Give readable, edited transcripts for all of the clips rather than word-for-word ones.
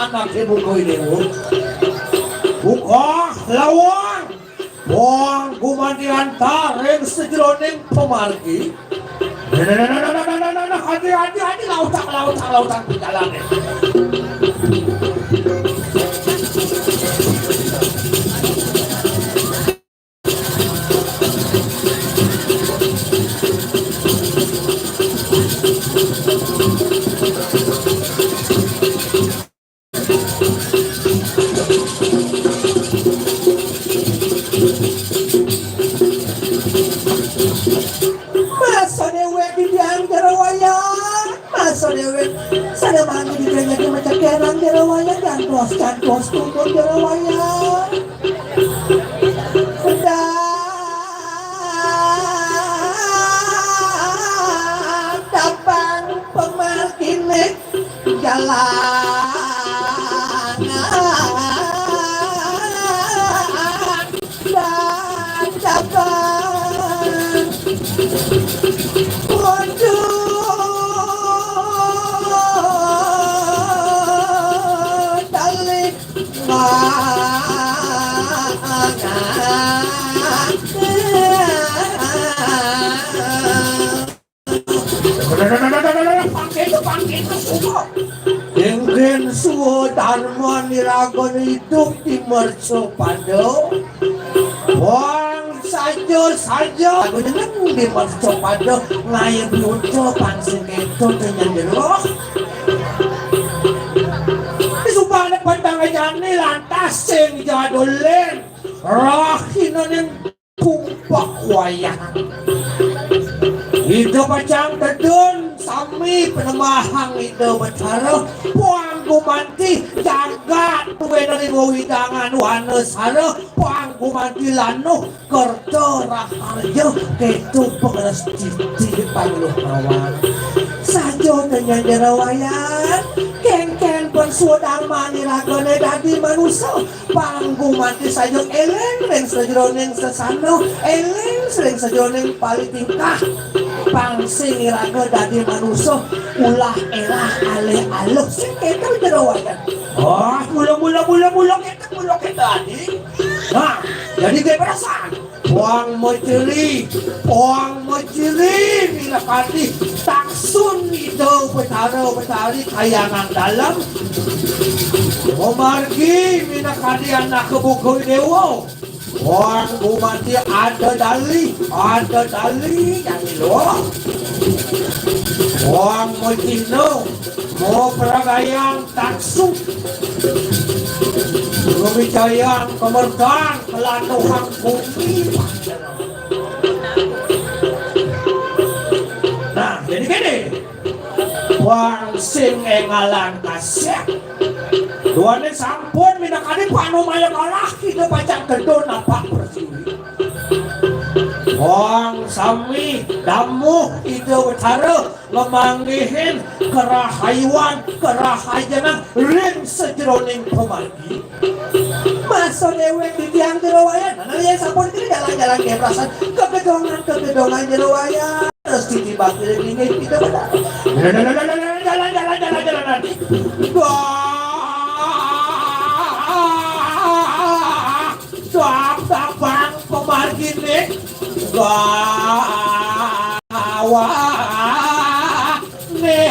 anak ibu ko ini buka lawang buang kumandian taring sejeroning pemargi hati lautan perjalanan cantos turun jerawaya dapat pemarkine jalanan dan dapat Ingin suhu dharma niragon hidup di merso pado buang saja aku jeneng di merso pado ngayang lucu pangsing itu dengan jeroh disupane pandang ajane lantas sing jadolen rahina ning kumpak wayang hidup pacang tedun sami penemahang itu becara puang gumanti jagat tuwe dari widangan wana sara puang gumanti lanu kerto raharjo ketu pengeras titi pangluh awal sajo dengan jerawayan keng-keng pensudharma niragone dadi manusia panggung mati sajo eleng reng sejeroning sesano eleng sering sejeroning palitingkah pangsing nirago dadi manusia ulah elah aleh aluh sing ketu jerawayan mula kita tadi nah jadi kayak perasaan Puang mocili bila kati taksun itu betari kayangan dalam Omargi mina kati anak kebukoy dewa Puang bumati ada dali yang ilo Puang mocino mau peragayang taksun Gumicayang kemerdekaan kelanuhan bumi. Nah, jadi gini, wang sing engalan kasih. Duane sampun minakani panu maya kalah kita pacang gedon napak persiwi. Wong sami damu Ijo Betara memanggihin kerahayuan kerahajanan ring sejeroning pemargi. Masa dewek di tiang jerowayan, nah yang sampun itu jalan-jalan kayak perasaan kegedongan jerowayan. Terus ditibak ini itu benar. Jalan nanti. Wah, bang pemargi nih. Wah, nih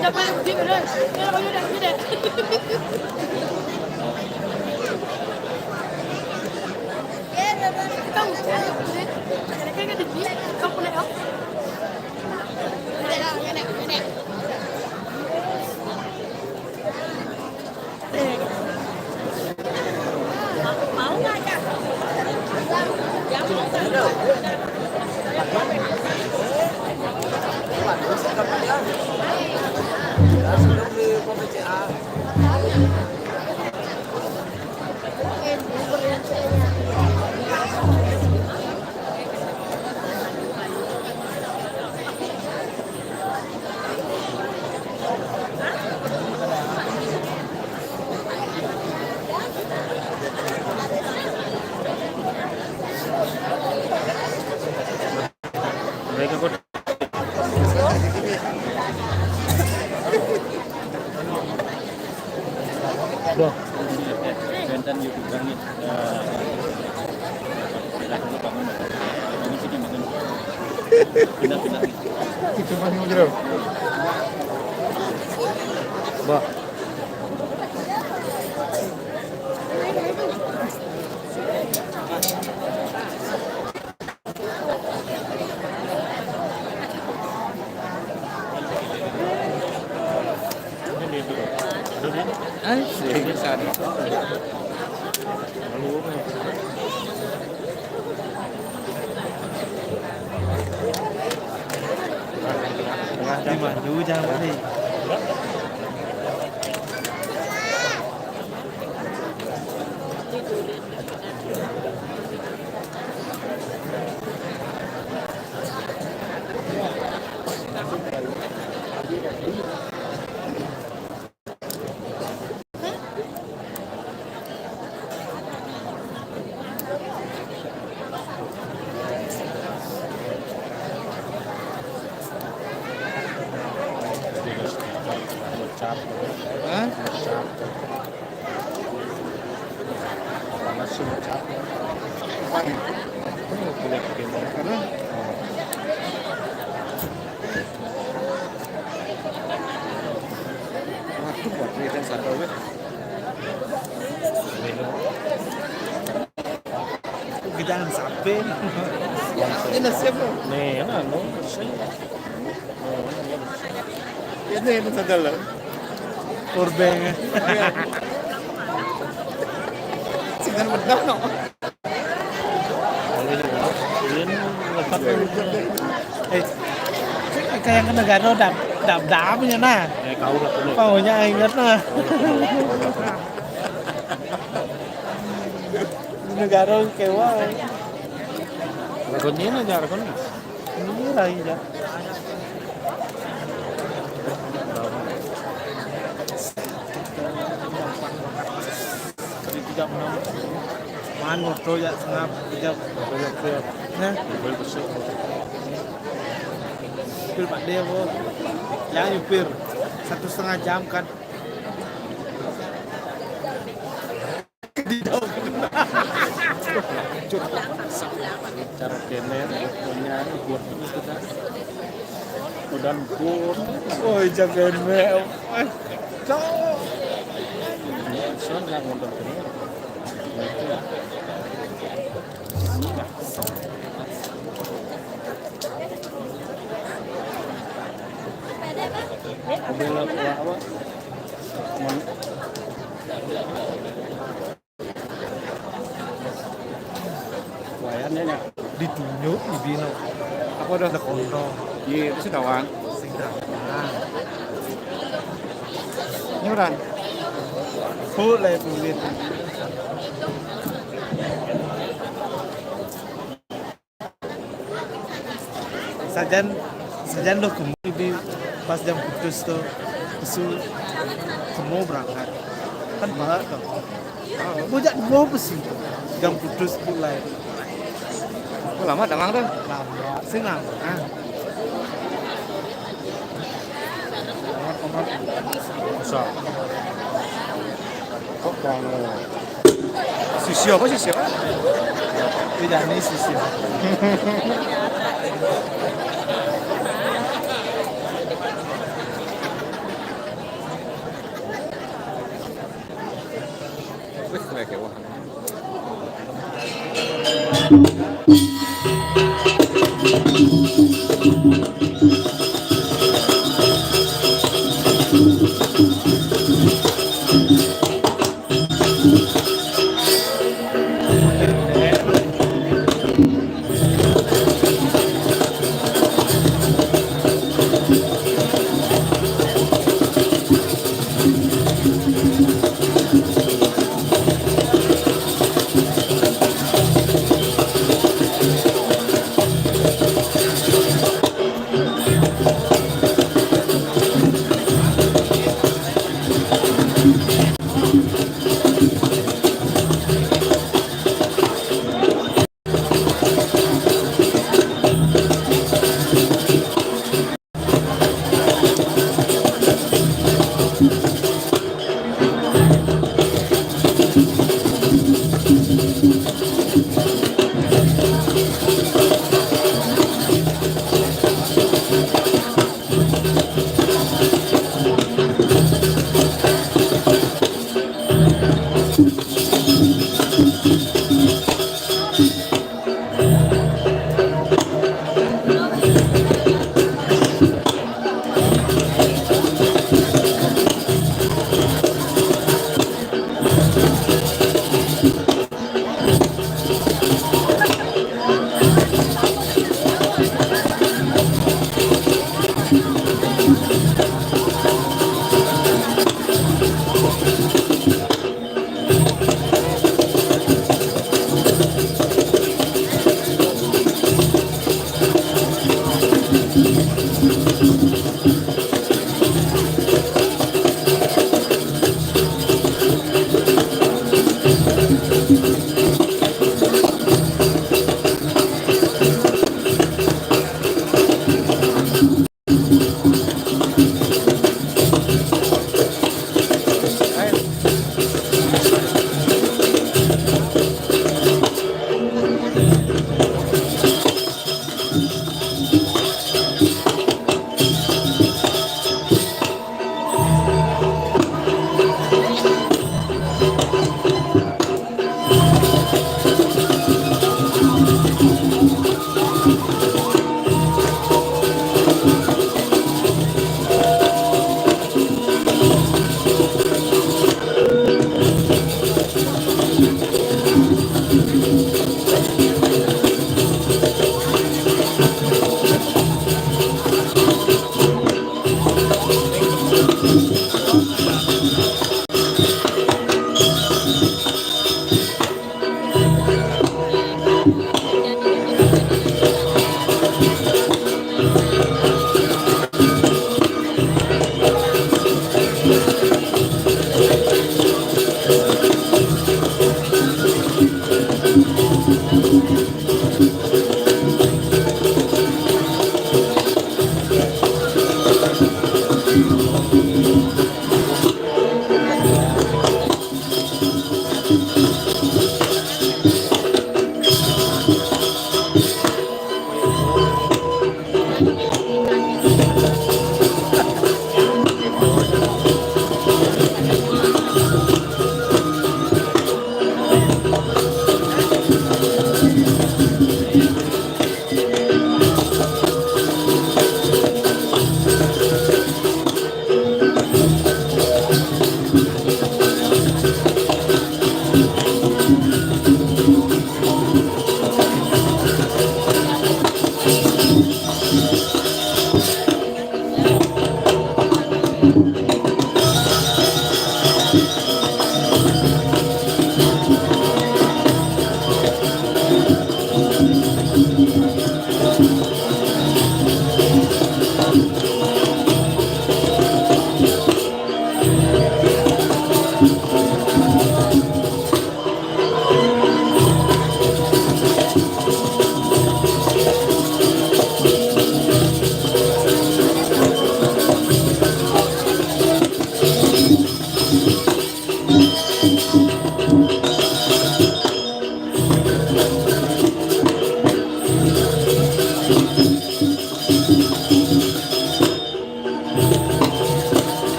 Jangan pergi ke dia. Dia nak pergi dah. Kau jangan pergi. Kau ke dia. Kau pun nak. Kena. Mau nggak Kak? Mereka kok Loh, konten YouTube kami pindah-pindah. Itu mana mau jauh? Bah. Di maju jangan balik. Hah? Panas sih capek. Karena waktu buat kita satu wet. Kita sampai. Ini siapa? Nih, ano, saya. Ini sadar. Urbeng. Singan bedah no. Ini lepas kayak ke negara đạp punya nah kau lah dulu. paunya ingat nah negara kewa Lagu ini aja kan. ini lagi ya Kali 36. man waktu ya sengap jam nah Bersih. pil pak dia wo ya nyupir 1,5 jam kan Cara kene punya buat itu kan. Udah pun. ôi jangan meo Soalnya nggak ngonton kene. Mobil apa? Wayannya ya. ditunjuk dibilang aku udah ada kontrol Iya, itu sudah wan. sing nah Nyuran. full lah kulit sajan lo kembali di pas jam putus tuh usul semua berangkat kan banget tuh bujak dua besi jam putus mulai Oh, lama damang tuh. lama sih lama Bisa. Kok kalau Sisi apa sisi apa? tidak nih sisi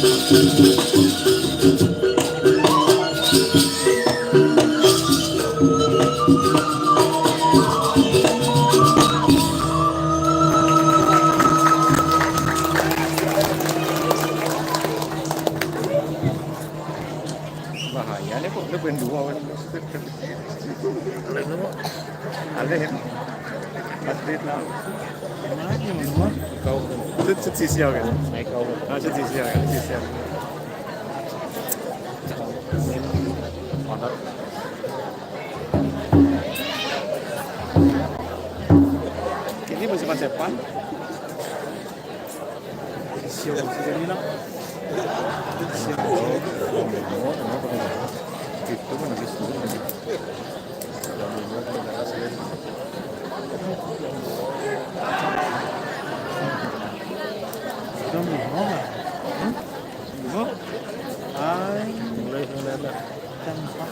Bahaya nih kok, lu pengen dua kan. Ada ya? Pasti lah. Kau, itu sisi kan? naik kau Ah, itu sisi kan? Sisi. padat Ini musim sepan. Sio sini lah. Itu kan habis dulu. Kamu mau nggak? Oh, Ay, mulai lah tempat.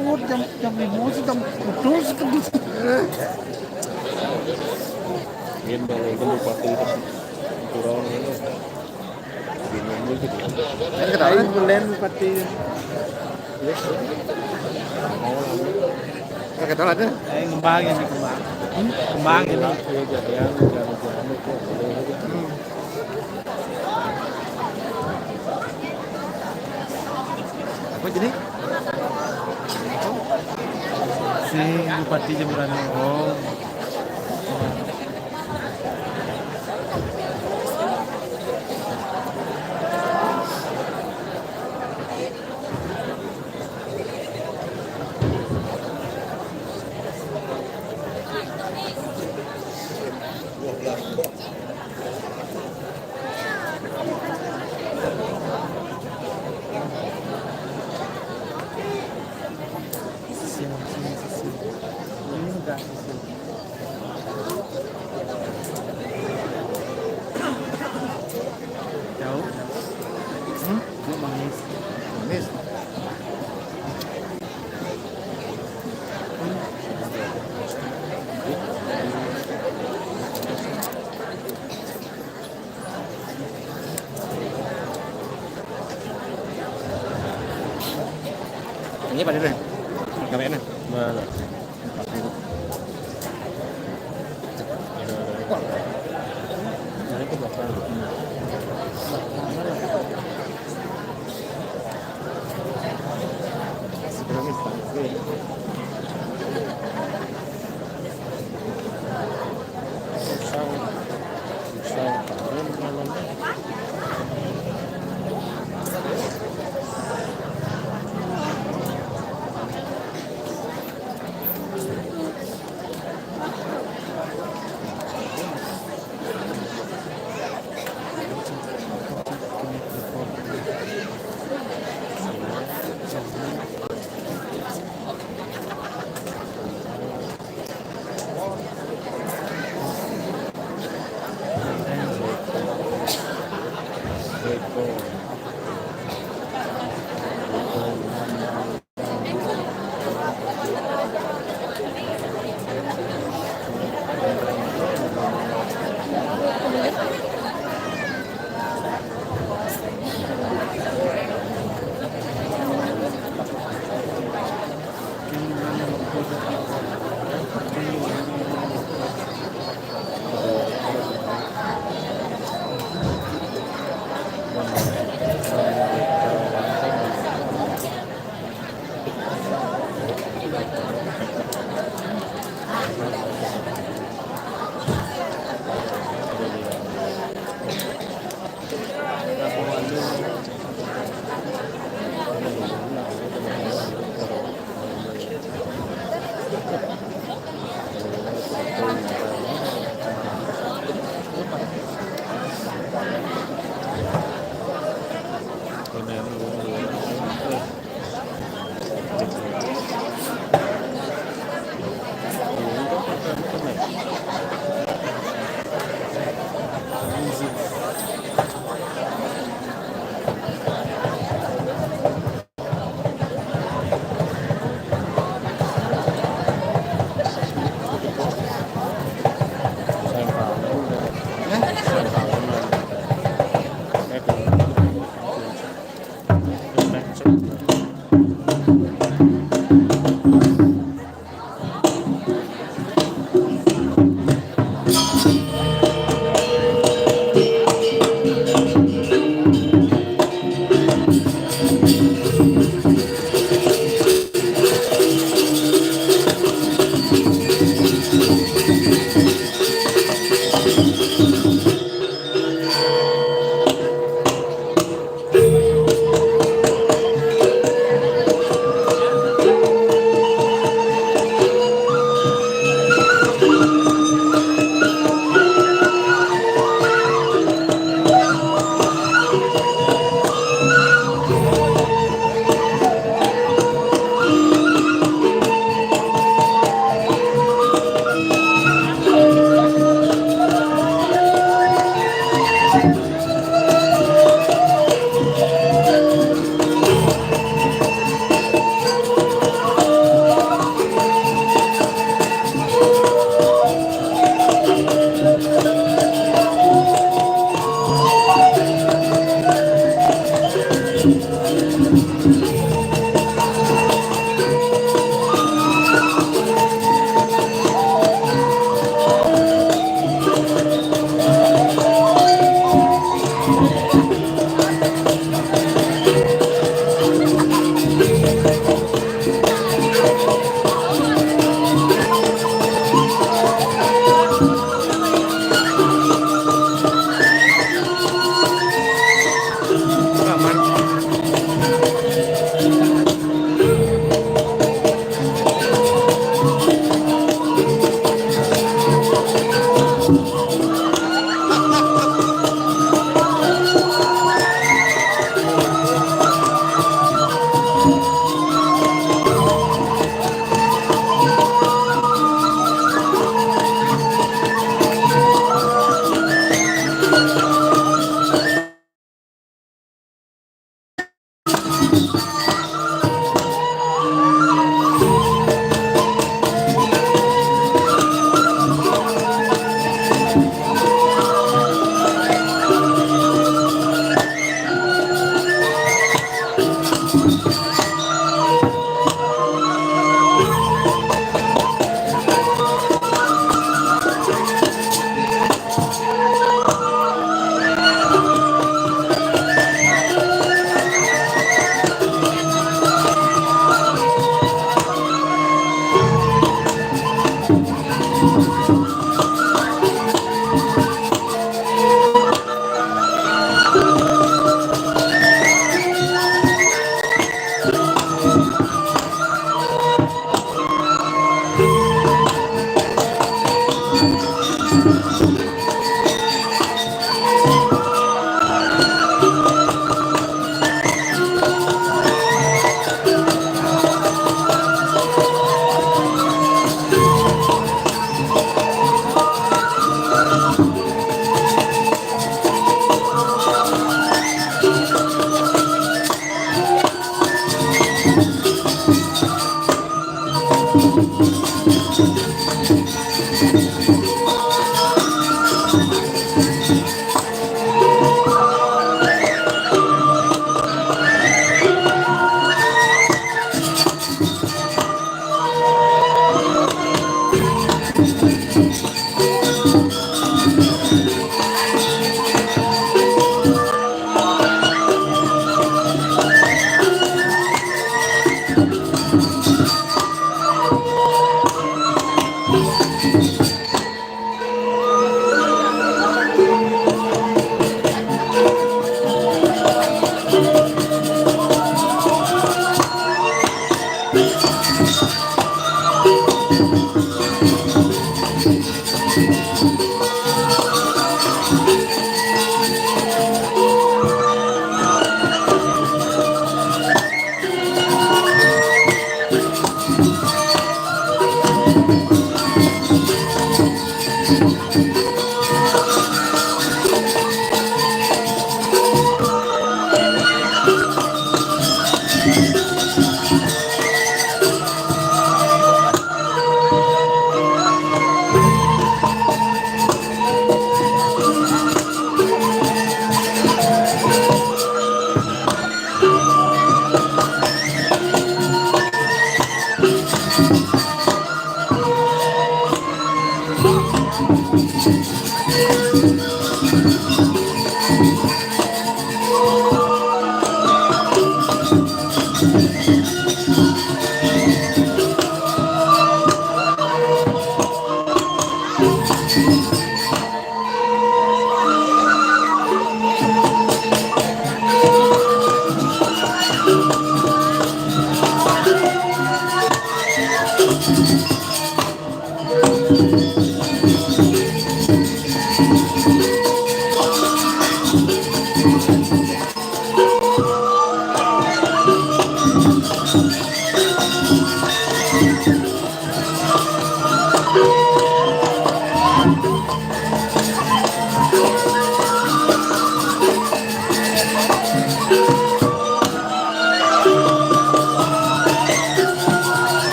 Oh, jam 5 sudah putus kedus. game dari itu lupa itu kurang ini game ini gitu ini Ay, ketahuan. bulan pati. Ketahuan ada. Ay, kembang ini kembang. Kembang ini. ya jangan itu Apa jadi? Si bupati Jemberana. Oh. Ini enggak sisi. Jauh. Dia manis. Manis. Ini pada deh. Kamera. mana itu belakang Sekarang ini. usang tahun namanya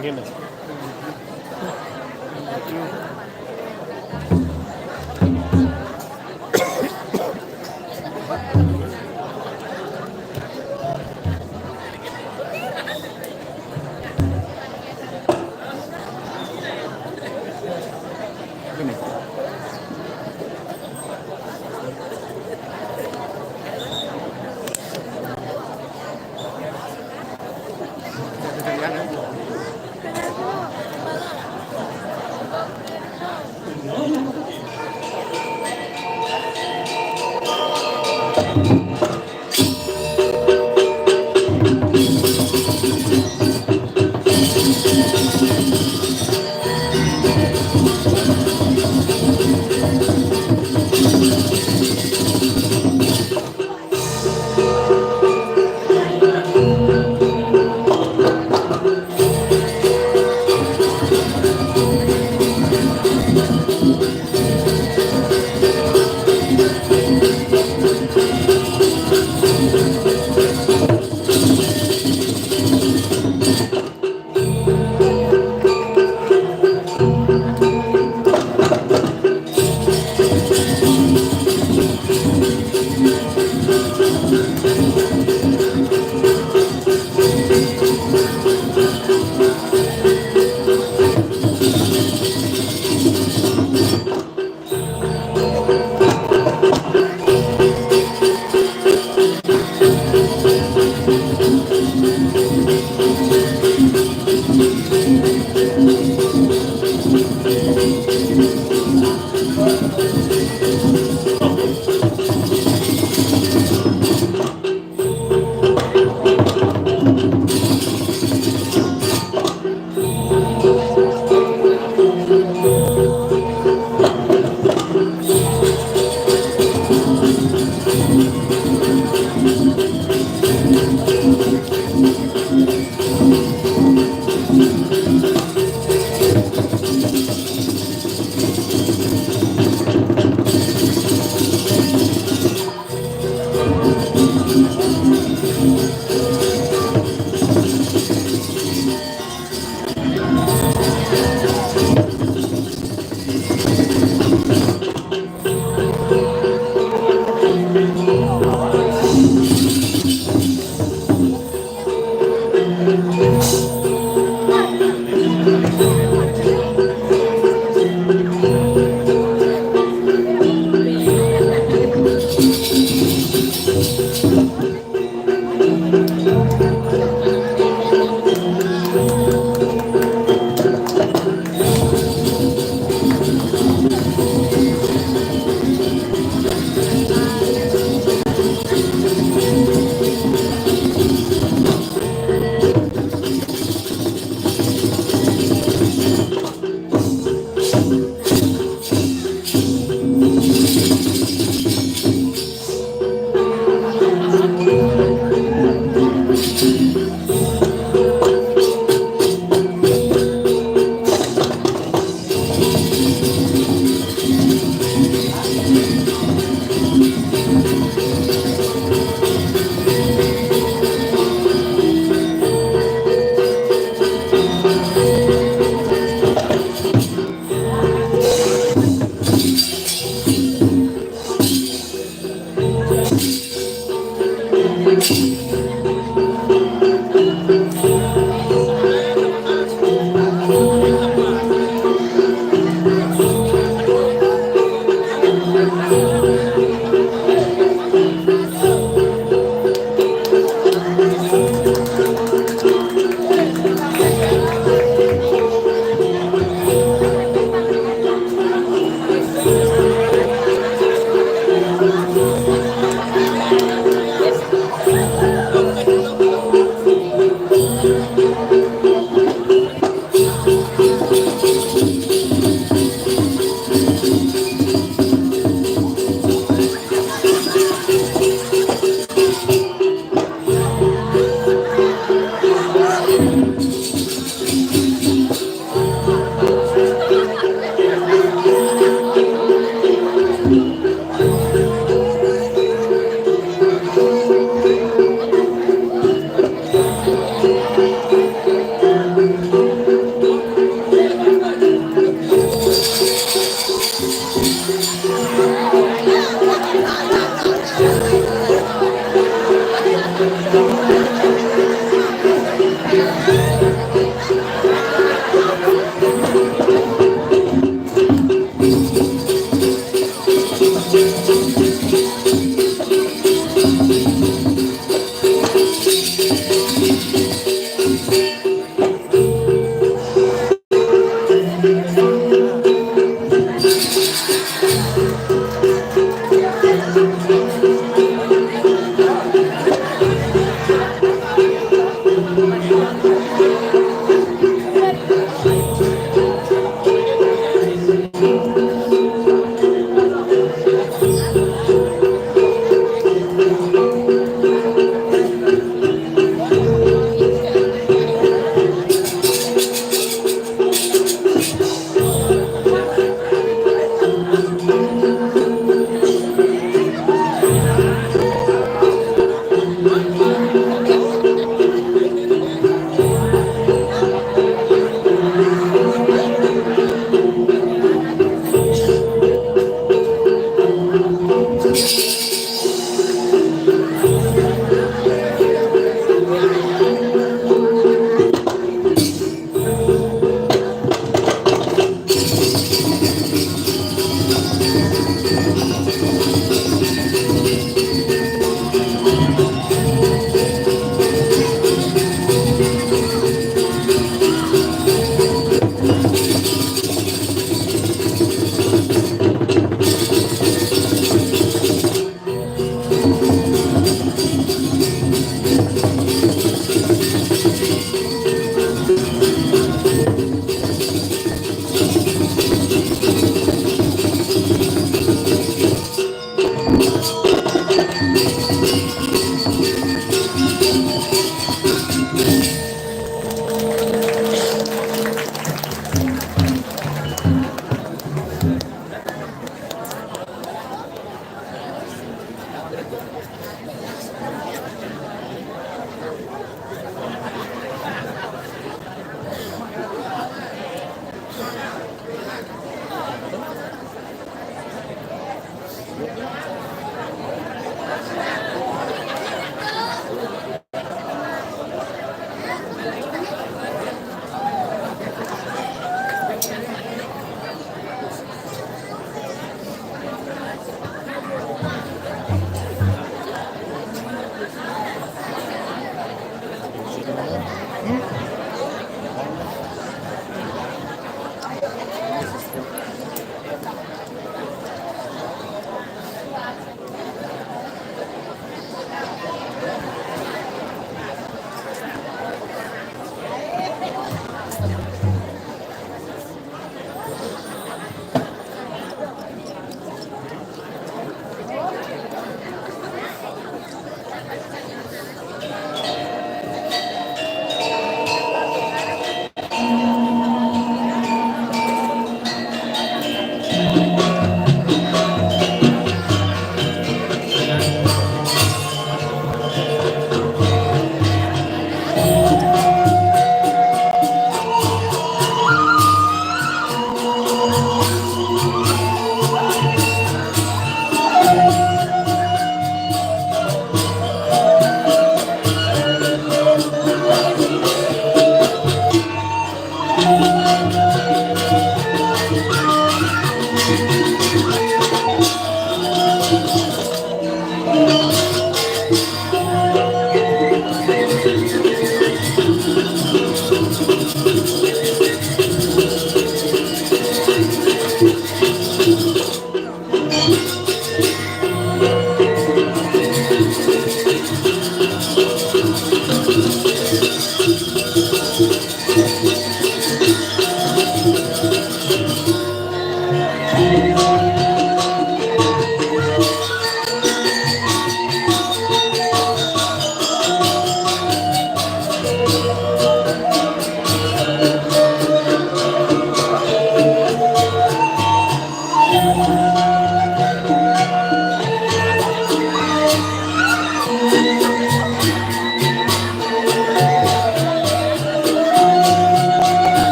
Gini. Ini. Kejadian,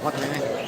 Dapat ini.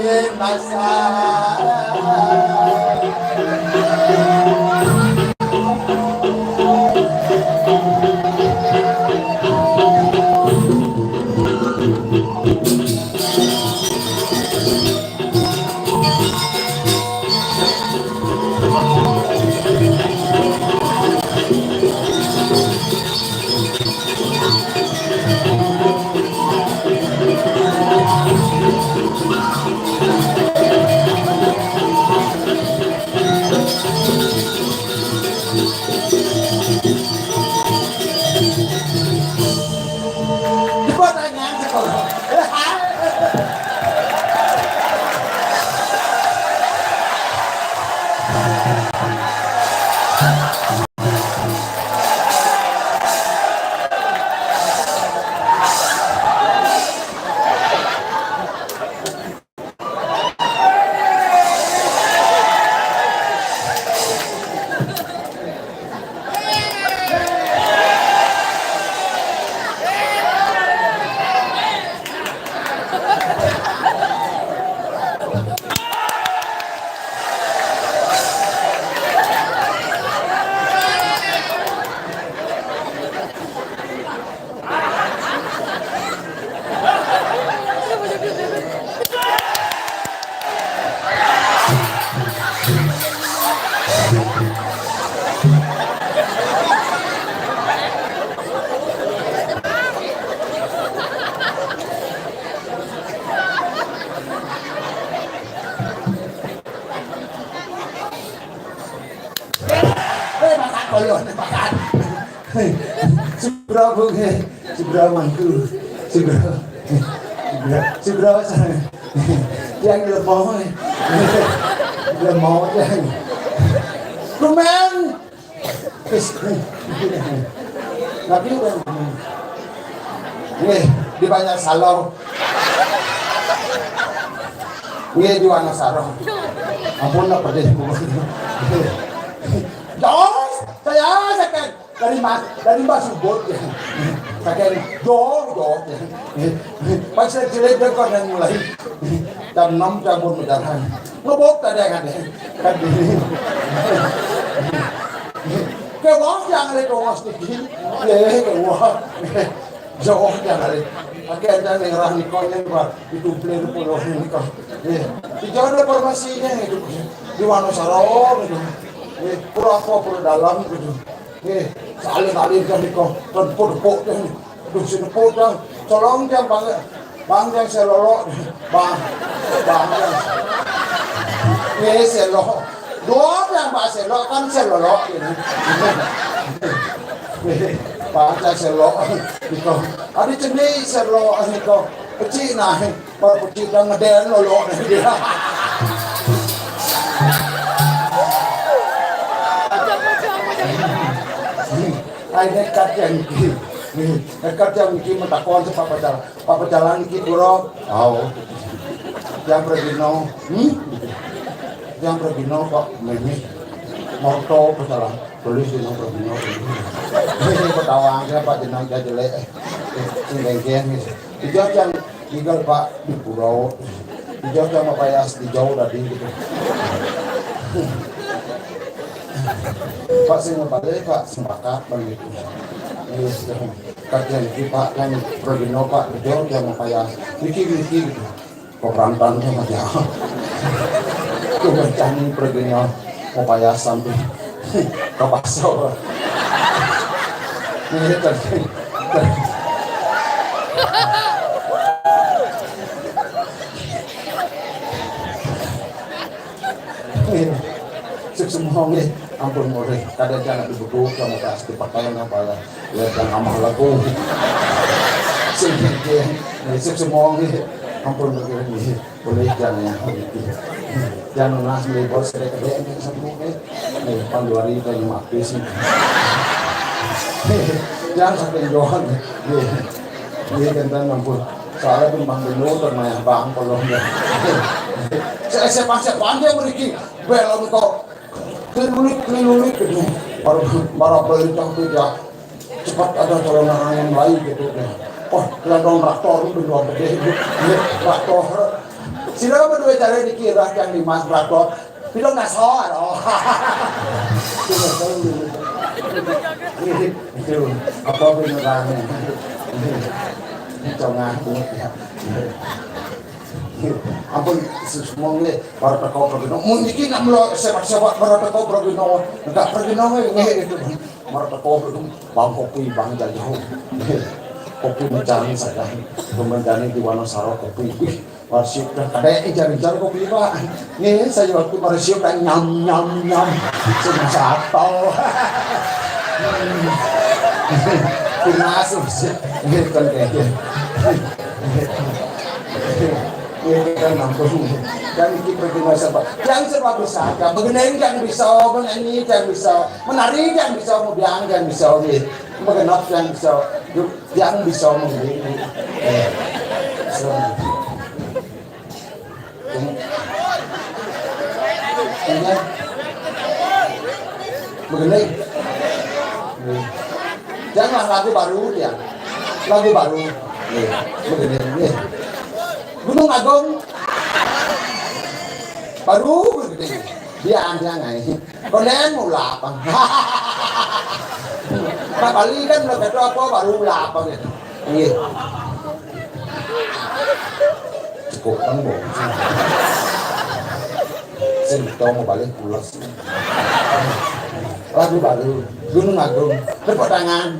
ye masa. Seberapa ke? Seberapa mangku? Seberapa sana? Yang lemah, lemah yang. Kuman, tapi udah. Nih di banyak salau. Nih di mana sarong? Ampun lah pedih. Jos, saya sakit. Dari mas subot ya, kakek do, pas saya jelek dia kau yang mulai jam 6 cabut mendarat, ngebot tadi kan ke wah jangan ada kau sedikit, ke wah jauh jangan ada, kakek ada yang rah nikah yang bar itu beli puluh nikah, di jauh ada formasinya itu di Wonosaro itu, pura dalam itu. Salin kan iko put kan duh sineput kan colong jam bang jam selolok bang selok dua yang bang selok kan selolok ini bang jam selok iko ada jenis selok iko kecil nah baru kecil dan ngeden lolok dia ai nekat yang iki mentakon sa papajalan iki puro yang pregino kok meni morto pasalan tulis dino pregino ini petawang pak jenang jelek sing dijawab yang tinggal pak di pulau dijawab yang mapayas di jauh tadi gitu. Pak sing balik pak sepakat begitu. Kajian kita yang bergino pak betul yang mempayas niki gitu. Perantan sama dia. Kebencani bergino mempayas sampai ke pasar. Ini tadi. Semua nih ampun mulai kadang jangan dibuduk sama pasti pakaian apa lah lihat yang amal lagu semua nih ampun begini boleh jangan jangan nasi lebor sedek kedek ini semua nih panduari kayu mapis jangan sampai johan nih tentang ampun soalnya bimbang dulu termaya bang kolong ya saya panjang beri belum kok keliling gitu para pelintang tidak cepat ada colongan yang lain gitu oh kelihatan traktor itu dua gede traktor Sila berdua cara dikira yang di Mas Brakot. Bilang nggak soal, itu apa benerannya? Jangan ya. Ampun semua ni para tekau pergi nong. Mungkin nak mula sepak para tekau pergi nong. Enggak pergi nong itu. Para tekau pergi bang kopi bang jauh. Kopi mencari saja. Kemudian di Wonosaro kopi. Warsip dah ada ijar-ijar kopi pak. Ni saya waktu warsip dah nyam. Sudah satu. Masuk sih. Kan kayaknya. Kan nampung. Dan kita pergi masa yang serba bisa. Mengenai yang bisa, menyanyi yang bisa, menari yang bisa, membiang yang bisa, mengenap yang bisa mengenai. Mengenai. Jangan lagu baru dia. Lagu baru. Mengenai. Gunung Agung. Baru begini. Dia anda ngai. Konen mula apa? Pak Bali kan lo kata apa baru mula apa gitu. Iya. Cukup tembok. Saya mau balik pulang. Lagu baru. Gunung Agung. Tepuk tangan.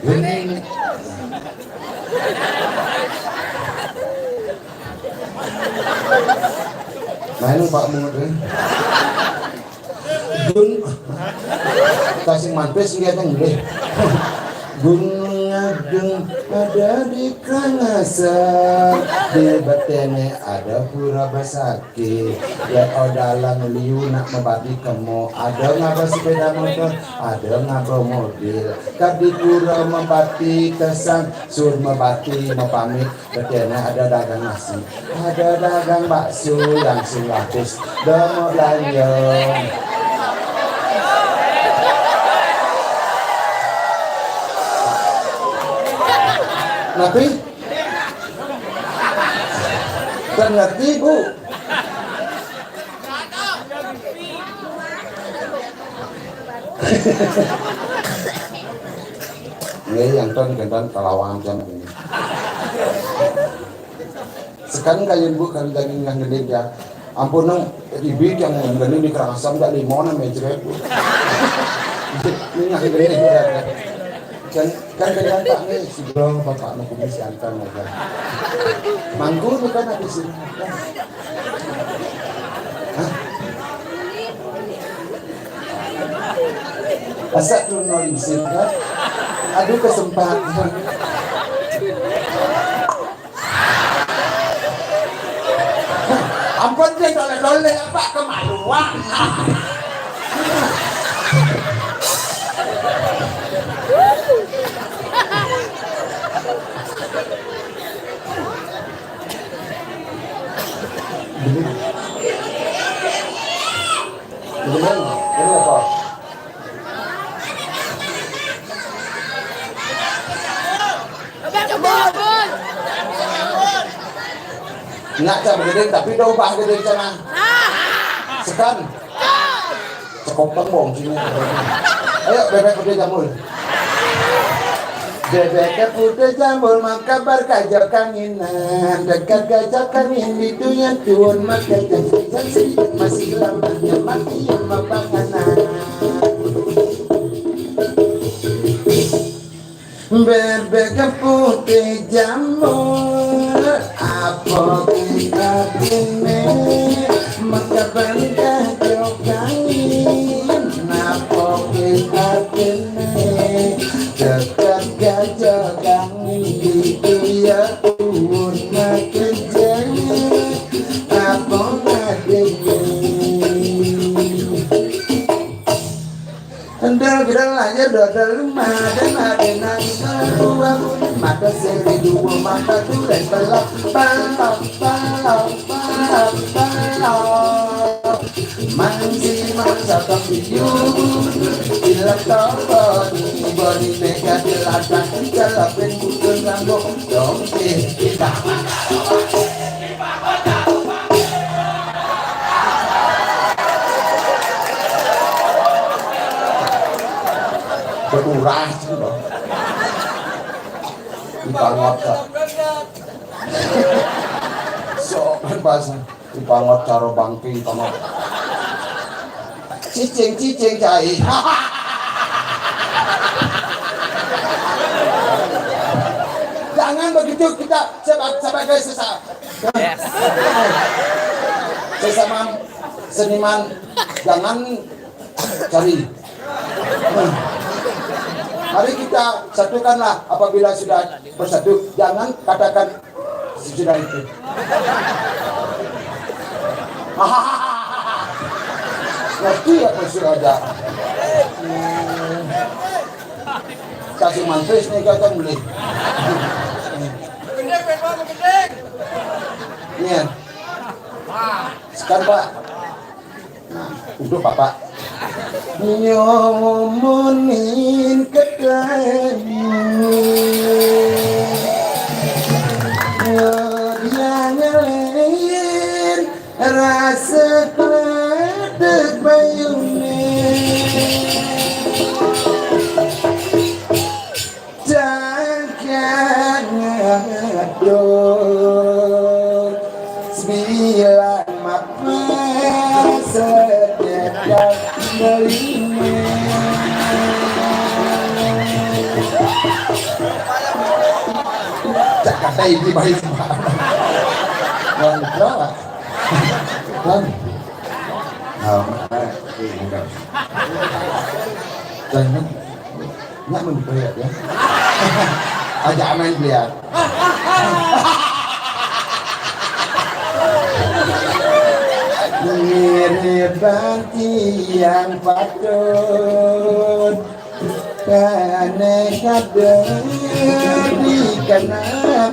Ini. Main Pak Mudri. Gun. Kasih manpes lihat yang deh. Gunung Agung ada di Karangasem, di Batene ada Pura Basaki, ya dalam liu nak membati kamu, ada ngapa sepeda motor, ada ngapa mobil, di Pura membati kesan, sur membati mempamit, Batene ada dagang nasi, ada dagang bakso yang singapus, demo belanja. Ngerti? Kan ngerti bu? Ini yang kan kalawang jam ini. Sekarang kalian bu kalau daging yang gede ya. Ampun nang ribet yang gede di Karangasem tak limonan mejret bu. Ini yang gede ya. Kan kalian tak nih sebelum bapak mau komisi antar mereka manggur bukan habis ini asal tu nolisin kan aduh kesempatan ampun dia dole apa kemaluan Ini apa? Nak cak gede tapi dah ubah gede sana. Sekan. Cukup tembong sini. Ayo bebek putih jamur. Bebek putih jamur maka berkajak kanginan dekat gajah kangin itu yang tuan maka janji masih lamanya mati yang makanan. Bebek putih jamur apa kita kini maka berkajak kangin apa kita kini dekat gajah kangin itu ya tuan maka janji apa ngadini Andal gedal aja dodol rumah dan ada nangis ruang mata seri dua mata tulen balap mansi masa tak video bila Latoni boni mega jelata Jalapin bukan ranggo Dongke kita berurah sih loh dipangot so kan bahasa dipangot caro bangki pangot cicing cai jangan begitu kita sebagai sesama seniman jangan cari mari kita satukanlah apabila sudah bersatu jangan katakan sudah itu ngerti apa sudah ada kasih mantris nih kakak beli ini sekarang pak nah untuk bapak nyomonin ketemu dia ngelain rasa kledek bayune takkan ngadon sembilan mapa sedekah melime tak kata ini baik Wan berapa? Wan jangan nggak membeliat ya ajak main beliat mirip yang patut karena kadang dikena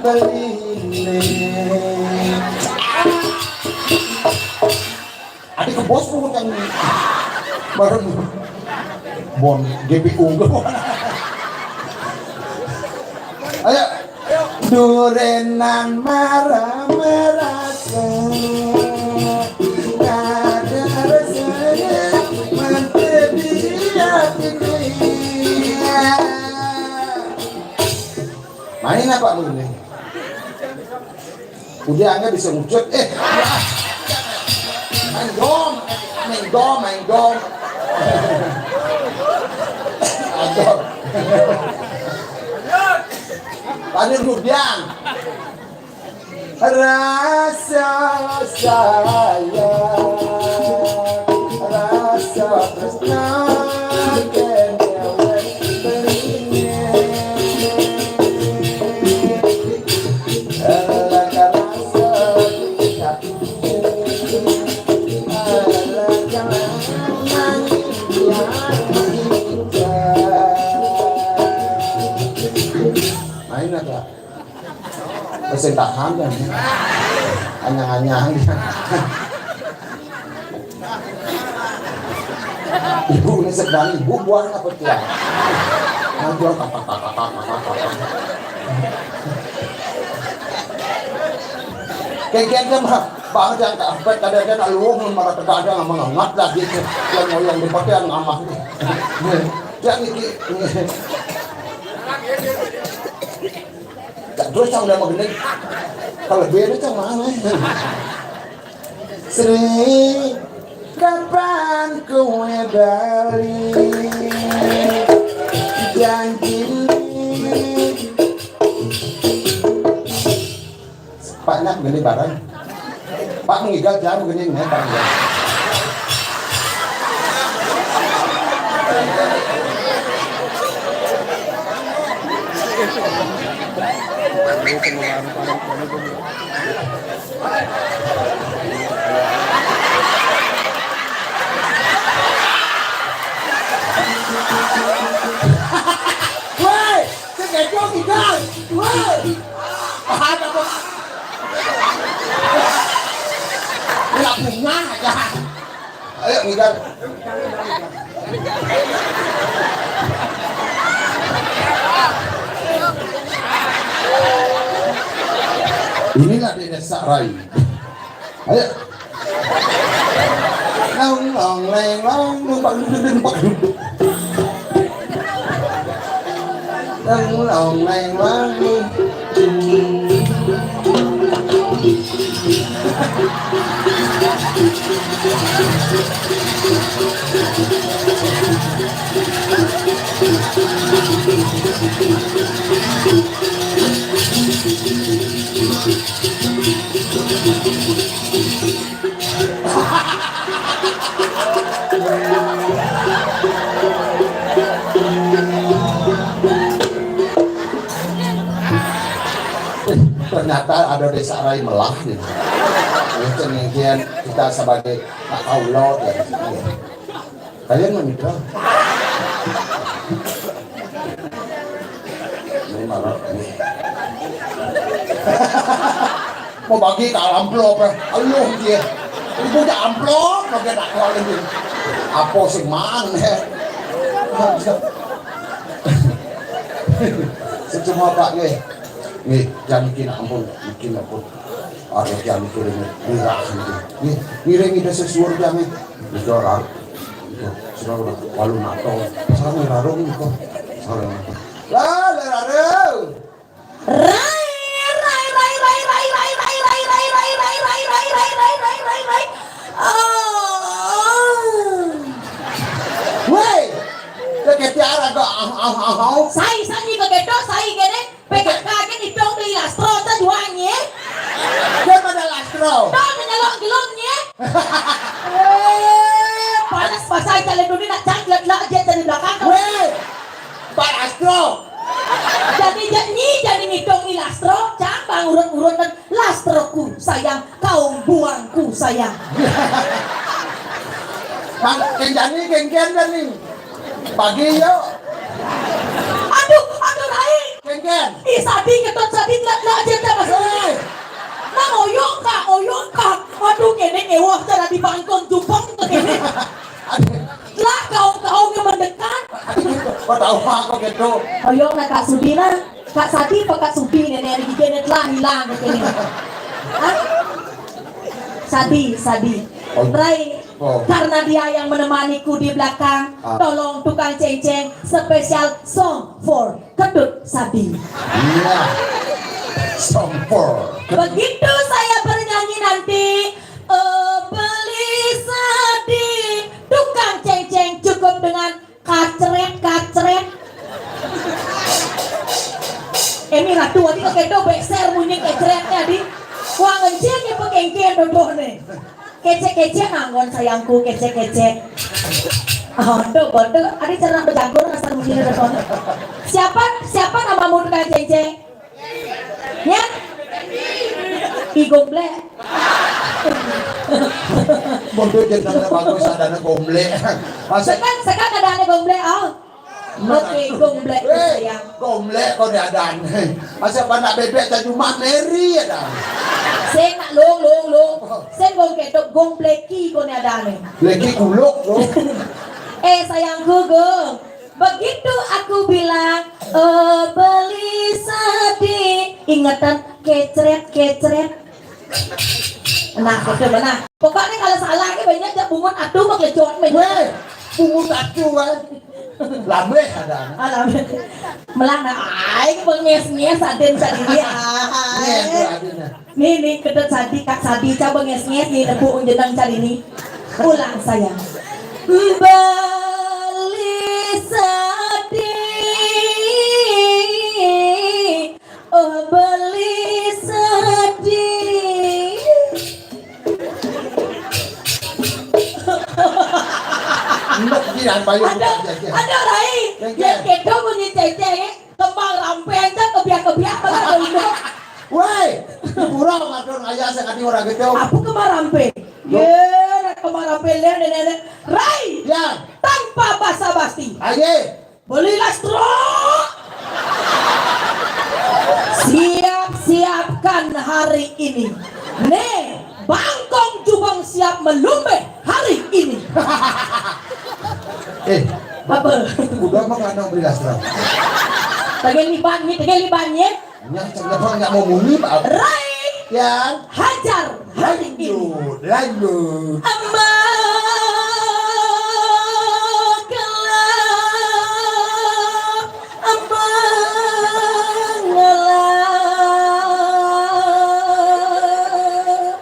beline adik ke bos pun yang bareng bon GPU ayo durenan marah merasa ada rasanya mantep dia main apa begini udah nggak bisa ngucut main dom aduh panen rubiang rasa sayang rasa tresna presentahan kan anyang-anyang ibu ini sedang ibu buang apa dia ngambil kayak mah banget yang kampret kadang-kadang aluh marah terkadang mengangat lah gitu yang dipakai yang amah yang ini terus yang udah mau gede kalau beda itu mana Sri kapan kowe balik janji Pak nak gede barang Pak mengigal jam gede nih Pak Woi, sekejo kita. Woi. Ada kok. Enggak punya aja. Ayo ngigal. Inilah di desa Rai. Ayo. Long long leng long numpak duduk. Long long leng long. Ternyata ada desa Rai Melah nih. Kemudian kita sebagai Pak Kaulo ya. Kalian menikah? Ini marah nih. Mau bagi ke amplop ya? Aluh dia. Ini punya amplop, pakai tak keluar lagi. Apa sih mang ya? Semua Pak nih. Nih, jangan bikin ampun, bikin ampun. Ada yang mikir ini, mirah gitu. Nih, ngiring ide sesuatu kami. Itu orang, itu sudah walu nato. Sekarang mirarung itu, sekarang. Lah, mirarung. Woi, keketiara kok Sai sanyi kegedo sai gene pegang kaget itong di lastro ta juangnya. dia pada lastro. Tahu menyelok gilongnya. Panas pasai kalian dulu nak cangklet lah aja dari belakang. Woi, Pak Lastro. Jadi ngitong di lastro, cambang urut-urut dan lastroku sayang, kau buangku sayang. Bang, kenjani kengken kan nih. Pagi yuk. Aduh Rai. Kengken. Ih sadi ketot sadi lah aja dah pasai. Nah oyong kak. Aduh kene ewah cara di bangkong jupong tuh kene. Lah kau mendekat. Kau tahu apa kau gitu? Oyong na Kak Sudina, Kak Sati pa Kak Subi nenek di genet lah hilang kene. Hah? Sadi. Rai, karena dia yang menemaniku di belakang, tolong tukang ceng-ceng special song for Kedut Sadi. Iya. Sompor. Begitu saya bernyanyi nanti, beli Sadi, tukang ceng-ceng cukup dengan kacret. Ini ratu tadi pakai dobek ser bunyi kacretnya di. Wah ngencengnya pengengkian dodoh nih. Kece nganggon sayangku kece. Bodoh. Ada cernak berjangkul rasa begini dodoh. Siapa namamu tukang ceng-ceng? Ya? Igomble. Bodoh jenengnya bagus adanya gomble. Sekarang ada aneh gomble Oke, gomble sayang. Gomble kau diadan. Masa panak bebek tadi rumah Mary ada. Sen nak long. Sen gong ketok gombleki kau ni ada aneh. Lagi kuluk loh. Sayangku gong. Begitu aku bilang, beli Sadi, ingatan kecret. Nah, pokoknya kalau salah banyak jak bungut atuh maklecot men. Weh, bungut atuh kan. Lame ada. Alam. Melana aing benges-nges aden sadini Nih kedut Sadi Kak Sadi coba benges-nges di nebu jeneng sadini. Ulang sayang. Beli Sadi. Beli Sadi. Ada Rai. Yang kedo bunyi ceng-ceng kembang rampeng kan kebiak-kebiak banget. Woi, kurang ngadon ayah sekali orang gitu. Aku kembang rampeng. Kembang rampeng nenek. Rai. Ya. Tanpa basa-basi. Ayo. Beli lastro. Siapkan hari ini. Nih, Bangkong Jubang siap melumbe hari ini. Apa? Udah mah kan beri lastra. Bagian libannya. Yang cenderung nggak mau muni Pak. Rai Yang hajar hari ini. lanjut. Amma gelap, amma gelap,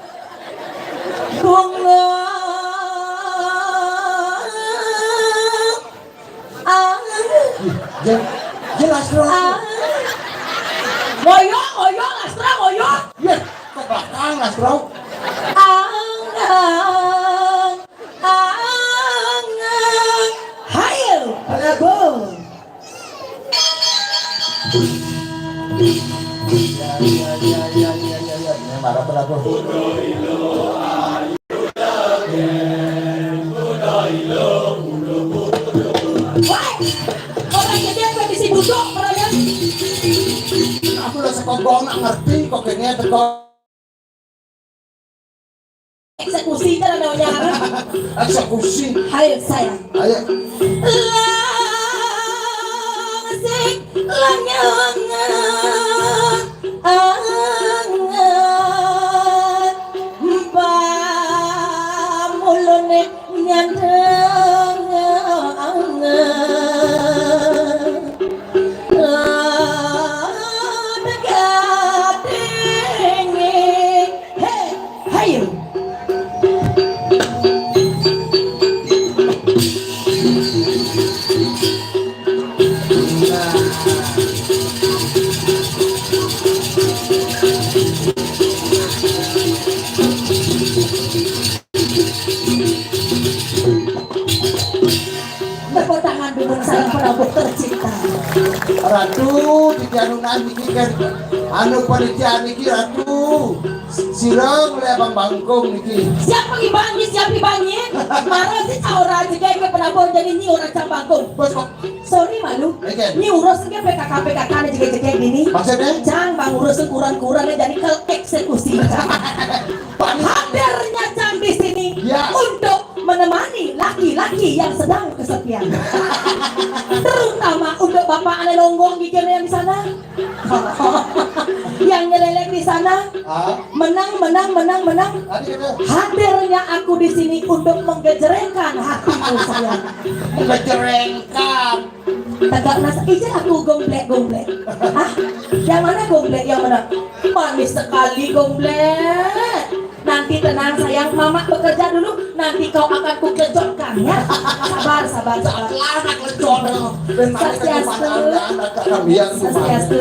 bunga Jelas dong. ngoyo lastra ngoyo. Ya, ke belakang lastra. Angang, hayo, Prabu. Ya. Ini marah Prabu. Wah, orang jadi apa di sini duduk, perayaan. Aku lah sekongkong nggak ngerti kok kayaknya teko Eksekusi cara namanya. eksekusi. Hayo sayang. Ayo. Langsing lanyangan angan pamulone nyandang angan negatingi hey hayo. Berpotangan dengan sayang Prabu tercinta. Ratu di anu niki kan anu panitia niki Ratu sirong le abang bangkong niki. Siapa ibangi? Marah sih orang juga yang Prabu jadi ni orang cambangkung. Bos kok Sorry malu. Again. Ni urus ke PKK nya juga gini. maksudnya? Jang bang urus kurang-kurangnya jadi ke eksekusi. Hadirnya Jang di sini Ya. untuk menemani laki-laki yang sedang kesepian. Terutama untuk bapak ane longgong gigir yang di sana. Yang nyelelek di sana. Ah, Menang. tadi kata Hadirnya aku di sini untuk menggejrengkan hatimu sayang. kejerengkan. Tegak nasa, izin aku gomblek. Hah? Yang mana gomblek? Yang mana? Manis sekali gomblek. Nanti tenang sayang, mama bekerja dulu. Nanti kau akan kukejotkan ya. Sabar. Anak lecon. Ben mati Swastiastu. anak kalian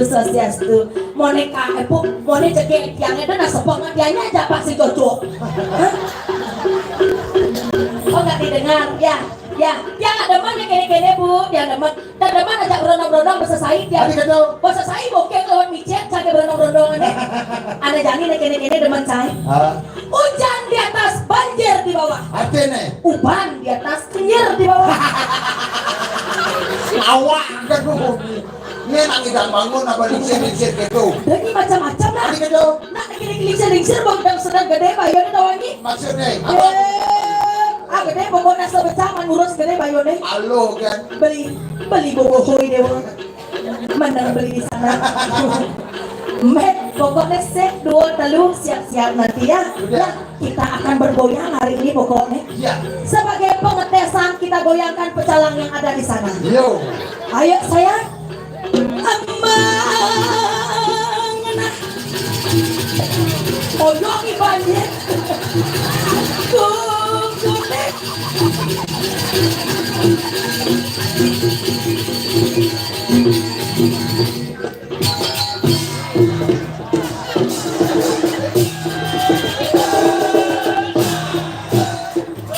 Swastiastu. Moneka epuk, mone cekek yang ada nasa pengertiannya aja pasti cocok. Hah? Oh nggak didengar? Ya, ada mana kene bu? Ya ada mana ajak berondong-berondong bersesait ya? Tadi kata Bersesait bokeh lewat micet, cakap berondong-berondong ini. Ada jani kene demen cai. Hujan di atas, banjir di bawah. artinya Uban di atas, kenyir di bawah. awak kan bumi. Ini nak tidak bangun apa lingsir gitu. Lagi macam-macam lah. Tadi kata Nak kini-kini bang dan sedang gede bayar tawangi. maksudnya apa? Gede pokoknya sebecah ngurus gede bayone. Halo kan. Beli bobohoy dewa. Menang beli di sana. Pokoknya set 2 telur siap-siap nanti ya. Udah. Kita akan bergoyang hari ini pokoknya. Ya. Sebagai pengetesan kita goyangkan pecalang yang ada di sana. Yo. Ayo sayang. Oyong banjir.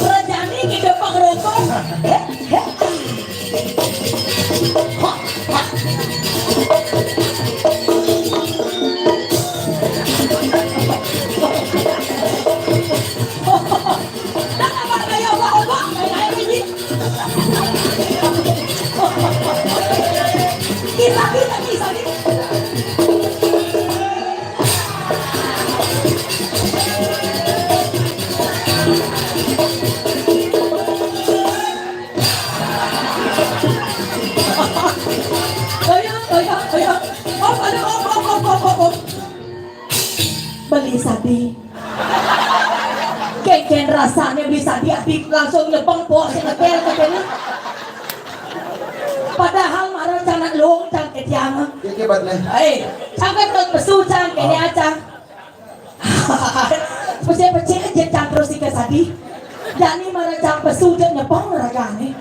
Rejani kita pengerokok. Kita bisa nih. beli sadi. Keken rasanya beli sadi adik langsung lebang bos ngetel ke sini. Padahal marah jangan long jangan ketiang. Kiki badle. Jangan tot pesu jangan kene aja. Pecah-pecah aja jangan terus ke sadi. Jani marah jangan pesu jangan nyepong ragane.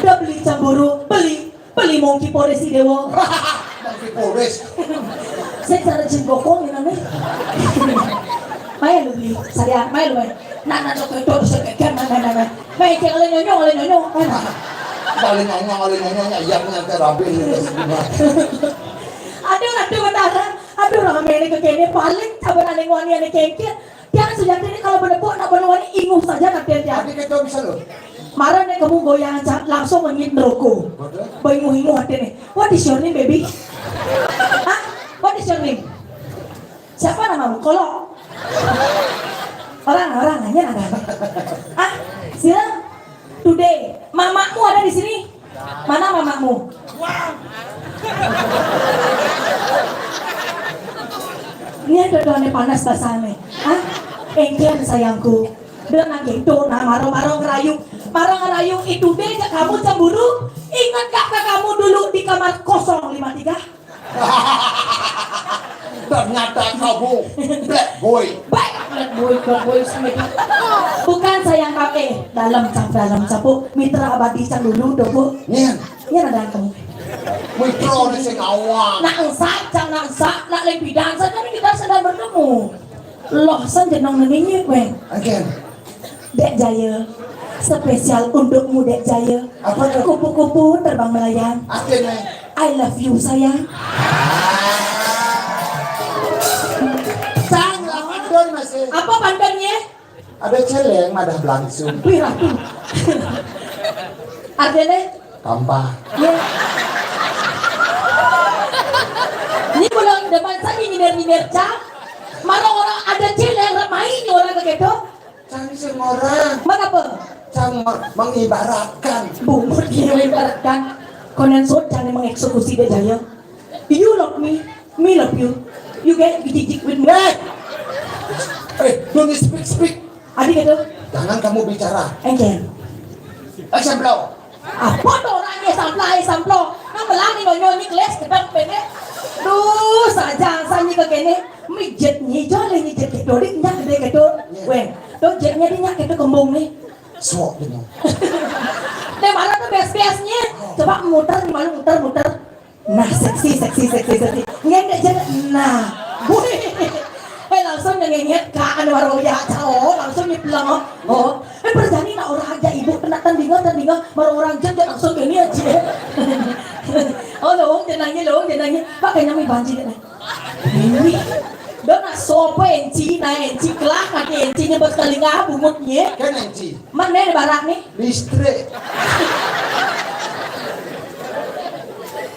Udah beli cemburu beli mongki polisi dewo. Mongki polisi. Saya cara jenggokong ini nih. Maya lu beli, saya maya lu. Nana lo kau itu sekian mana. Maya cek oleh nyonyo. Oleh nyonya, iya punya terapi ini semua. Aduh beneran. Aduh orang ini kekini paling sabar aneh wani kengkir. Dia sudah ini kalau berdebu nak berwani inguh saja nak dia. Adik kita bisa loh. Marah nih kamu goyang langsung mengit rokok. Bingung hati nih. What is your name baby? Hah? What is your name? Siapa namamu? Kolok. Orang hanya ada. Ah, siapa? Today, mamamu ada di sini. Mana mamamu? Ini ada panas basahnya. Ah, engkel sayangku. Dengan gitu, nah marong-marong itu deh kamu cemburu. Ingat gak kamu dulu di kamar 053? Ternyata kamu black boy. Black boy semedi. Bukan sayang kakek. Dalam campur mitra abadi cang dulu dobo. Nian ada kamu. Mitra ni sing awak. Nak lebih dan saja kita sedang bertemu. Loh san jenong nenginya weng. Again. Dek Jaya, spesial untukmu Dek Jaya. Apa tu? Kupu-kupu terbang melayang. Akhirnya. I love you sayang. Sangat pandai masih. Apa pandangnya? Ada celeng madah langsung. Pirah tuh. Artinya? Kampah. Ya. Ini pulang depan saya nyinir cang. Mana orang ada celeng main orang begitu? Cang semua orang. Mengapa? Cang mengibaratkan. Bumut dia mengibaratkan. Kondensot jangan mengeksekusi Dek Jaya. You love me love you. You get gijik with me. Don't speak. Adik itu. Jangan kamu bicara. Engkel. Action blow. Apa tuh orangnya samplo. Nang melani nonyo kelas kedang pene. Duh, saja ke kene. Mijet ke dorik nyak gede ke do. Weh, do jetnya dia nyak ke kembung nih. Suap dia. Dia mana tuh bias-biasnya. Coba muter. Nah, seksi. Ngedek jenak. Nah, langsung ngenget kan waroya cao langsung dipelang berjani nak orang aja ibu kena tandingan orang jangan langsung gini aja. Lo jenangnya pakai nama banjir nih ini dona sopo enci kelak kaki encinya bertelinga bumutnya Kan enci mana nih barak nih listrik.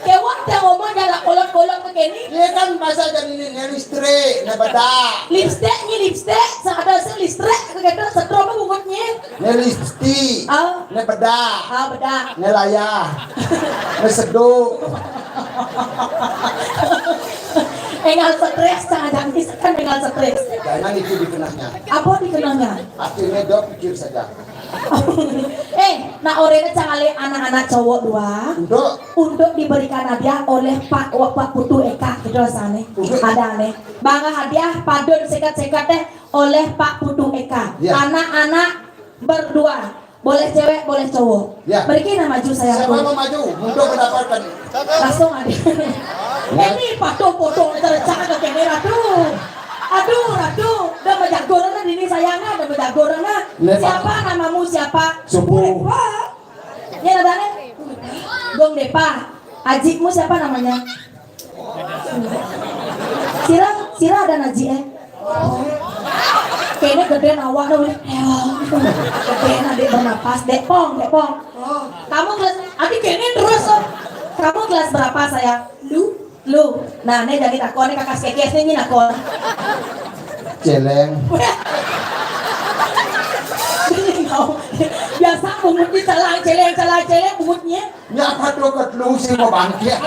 Kewan yang ngomong jalan kolot-kolot begini. Dia kan masa jadi ini listrik, beda. Lipstick, ada listrik, kegiatan setroma bungkutnya. Lipstick, beda. Beda. Layah, seduh. Engal stres, jangan kan engal stres. Jangan itu dikenanya. Apa dikenanya? Akhirnya dia pikir saja. Nah orangnya cangale anak-anak cowok dua untuk diberikan hadiah oleh Pak Putu Eka gitu rasanya ada nih bangga hadiah padun sekat-sekat teh oleh Pak Putu Eka anak-anak berdua boleh cewek boleh cowok berikan maju saya siapa mau maju untuk mendapatkan langsung ada ini foto tercak ke kamera tuh aduh udah menjagorana dini sayangnya udah menjagorana siapa namamu siapa Subuh ini nadanya Gong Depa Ajikmu siapa namanya Sira ada Naji kayaknya gedean awak dong gedean adik bernapas Depong kamu kelas adik kayaknya terus kamu kelas berapa sayang lu nah ini jadi aku ini kakak kekes ini aku celeng biasa bungut di celeng bungutnya ya apa tuh ketelu sih mau bangkit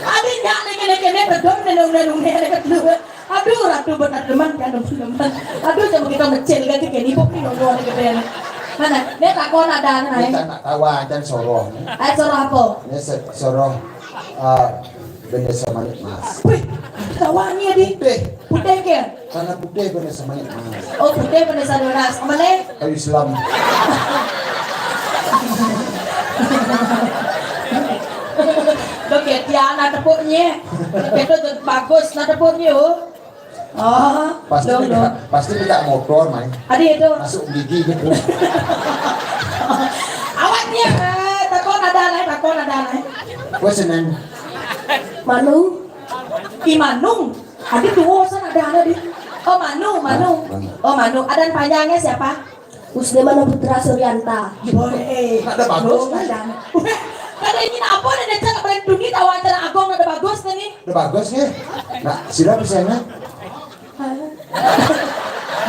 adiknya nih kene bedon nenung kedua. Aduh ratu benar teman kan teman. Aduh coba kita mecil kan kayak ibu nih ngomong gede. Mana? Dia takon ada anak. Kita nak tawa dan soroh. Soroh apa? Ini soroh benda semangat mas. Wih, kawannya di putih ke? Karena putih benda semangat mas. Oh putih benda sadonas. Amale? Kayu Islam. Oke, tiana tepuknya. Itu bagus na tepuknya. Oh, pasti tidak motor main. Adi itu. Masuk gigi gitu. Awaknya takon ada naik. Gue seneng. Manu, Imanung, Adi tuh ada di. Oh Manu. Adan panjangnya siapa? Usdemana Putra Suryanta. Boleh. Ada bagus. Kada ini apa ada cara paling dunia tawa acara agong ada bagus nih. Ada bagus ya. Nah, sila misalnya.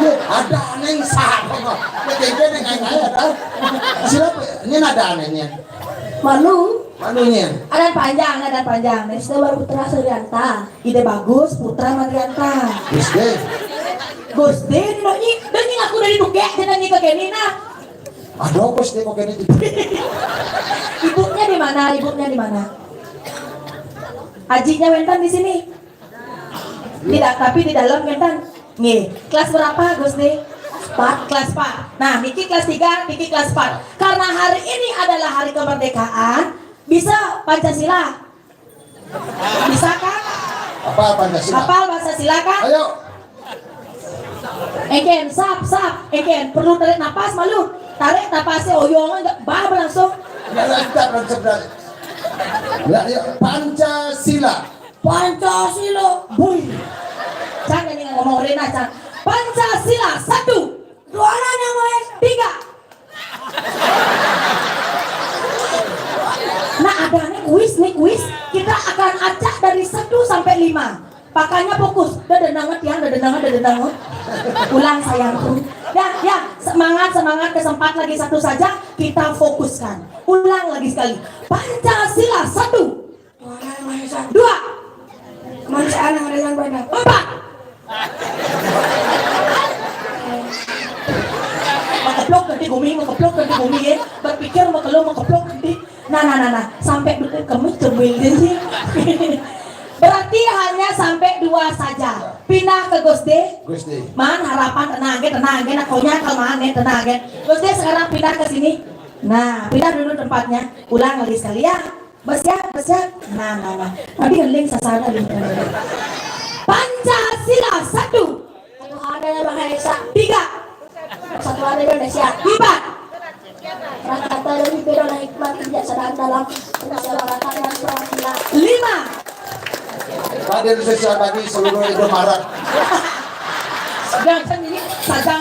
Ya, ada aneh sama. Kayaknya dengan ada. Sila ini ada anehnya. Manunya. Ada panjang. Usdemana Putra Suryanta. Ide bagus Putra Marianta. Gusde ini aku dari nugek dan ini ke Nina. Aduh, Gusde kok ini. Ibunya di mana? Ajinya Wentan di sini. Tidak, tapi di dalam Wentan. Nih, kelas berapa Gusde? 4, kelas 4. Nah, Niki kelas 3, Niki kelas 4. Karena hari ini adalah hari kemerdekaan, bisa Pancasila? Bisa kan? Apa Pancasila? Hafal Pancasila kan? Ayo. Eken, sap. Eken, perlu tarik napas malu. Tarik napasnya oyongan, bah langsung. Ya, Pancasila. Bui. Jangan yang ngomong Rena, Cang. Pancasila 1, 2, 3. Nah, ada nih kuis. Kita akan acak dari 1 sampai 5. Pakainya fokus. Dadenanget. Ulang sayangku. Ya, semangat kesempatan lagi 1 saja kita fokuskan. Ulang lagi sekali. Pancasila 1, 2, kemanusiaan yang dengan badan. 4. Mengeplok nanti bumi ya. Berpikir mengeplok nanti. Nah. Sampai kamu cemilin sih. Berarti hanya sampai 2 saja. Pindah ke Gusde. Man harapan tenang, nakonya kemana tenang. Gusde sekarang pindah ke sini. Nah, pindah dulu tempatnya. Ulang lagi sekali ya. Bersiap. Nah. Nanti heling sasana link. Pancasila 1. Tuhan yang Maha Esa. 3. Persatuan Indonesia. 4. Rakata dan hikmah hikmat tidak sedang dalam permusyawaratan dan perwakilan. 5. Raden Indonesia bagi seluruh Indomaret. Sedang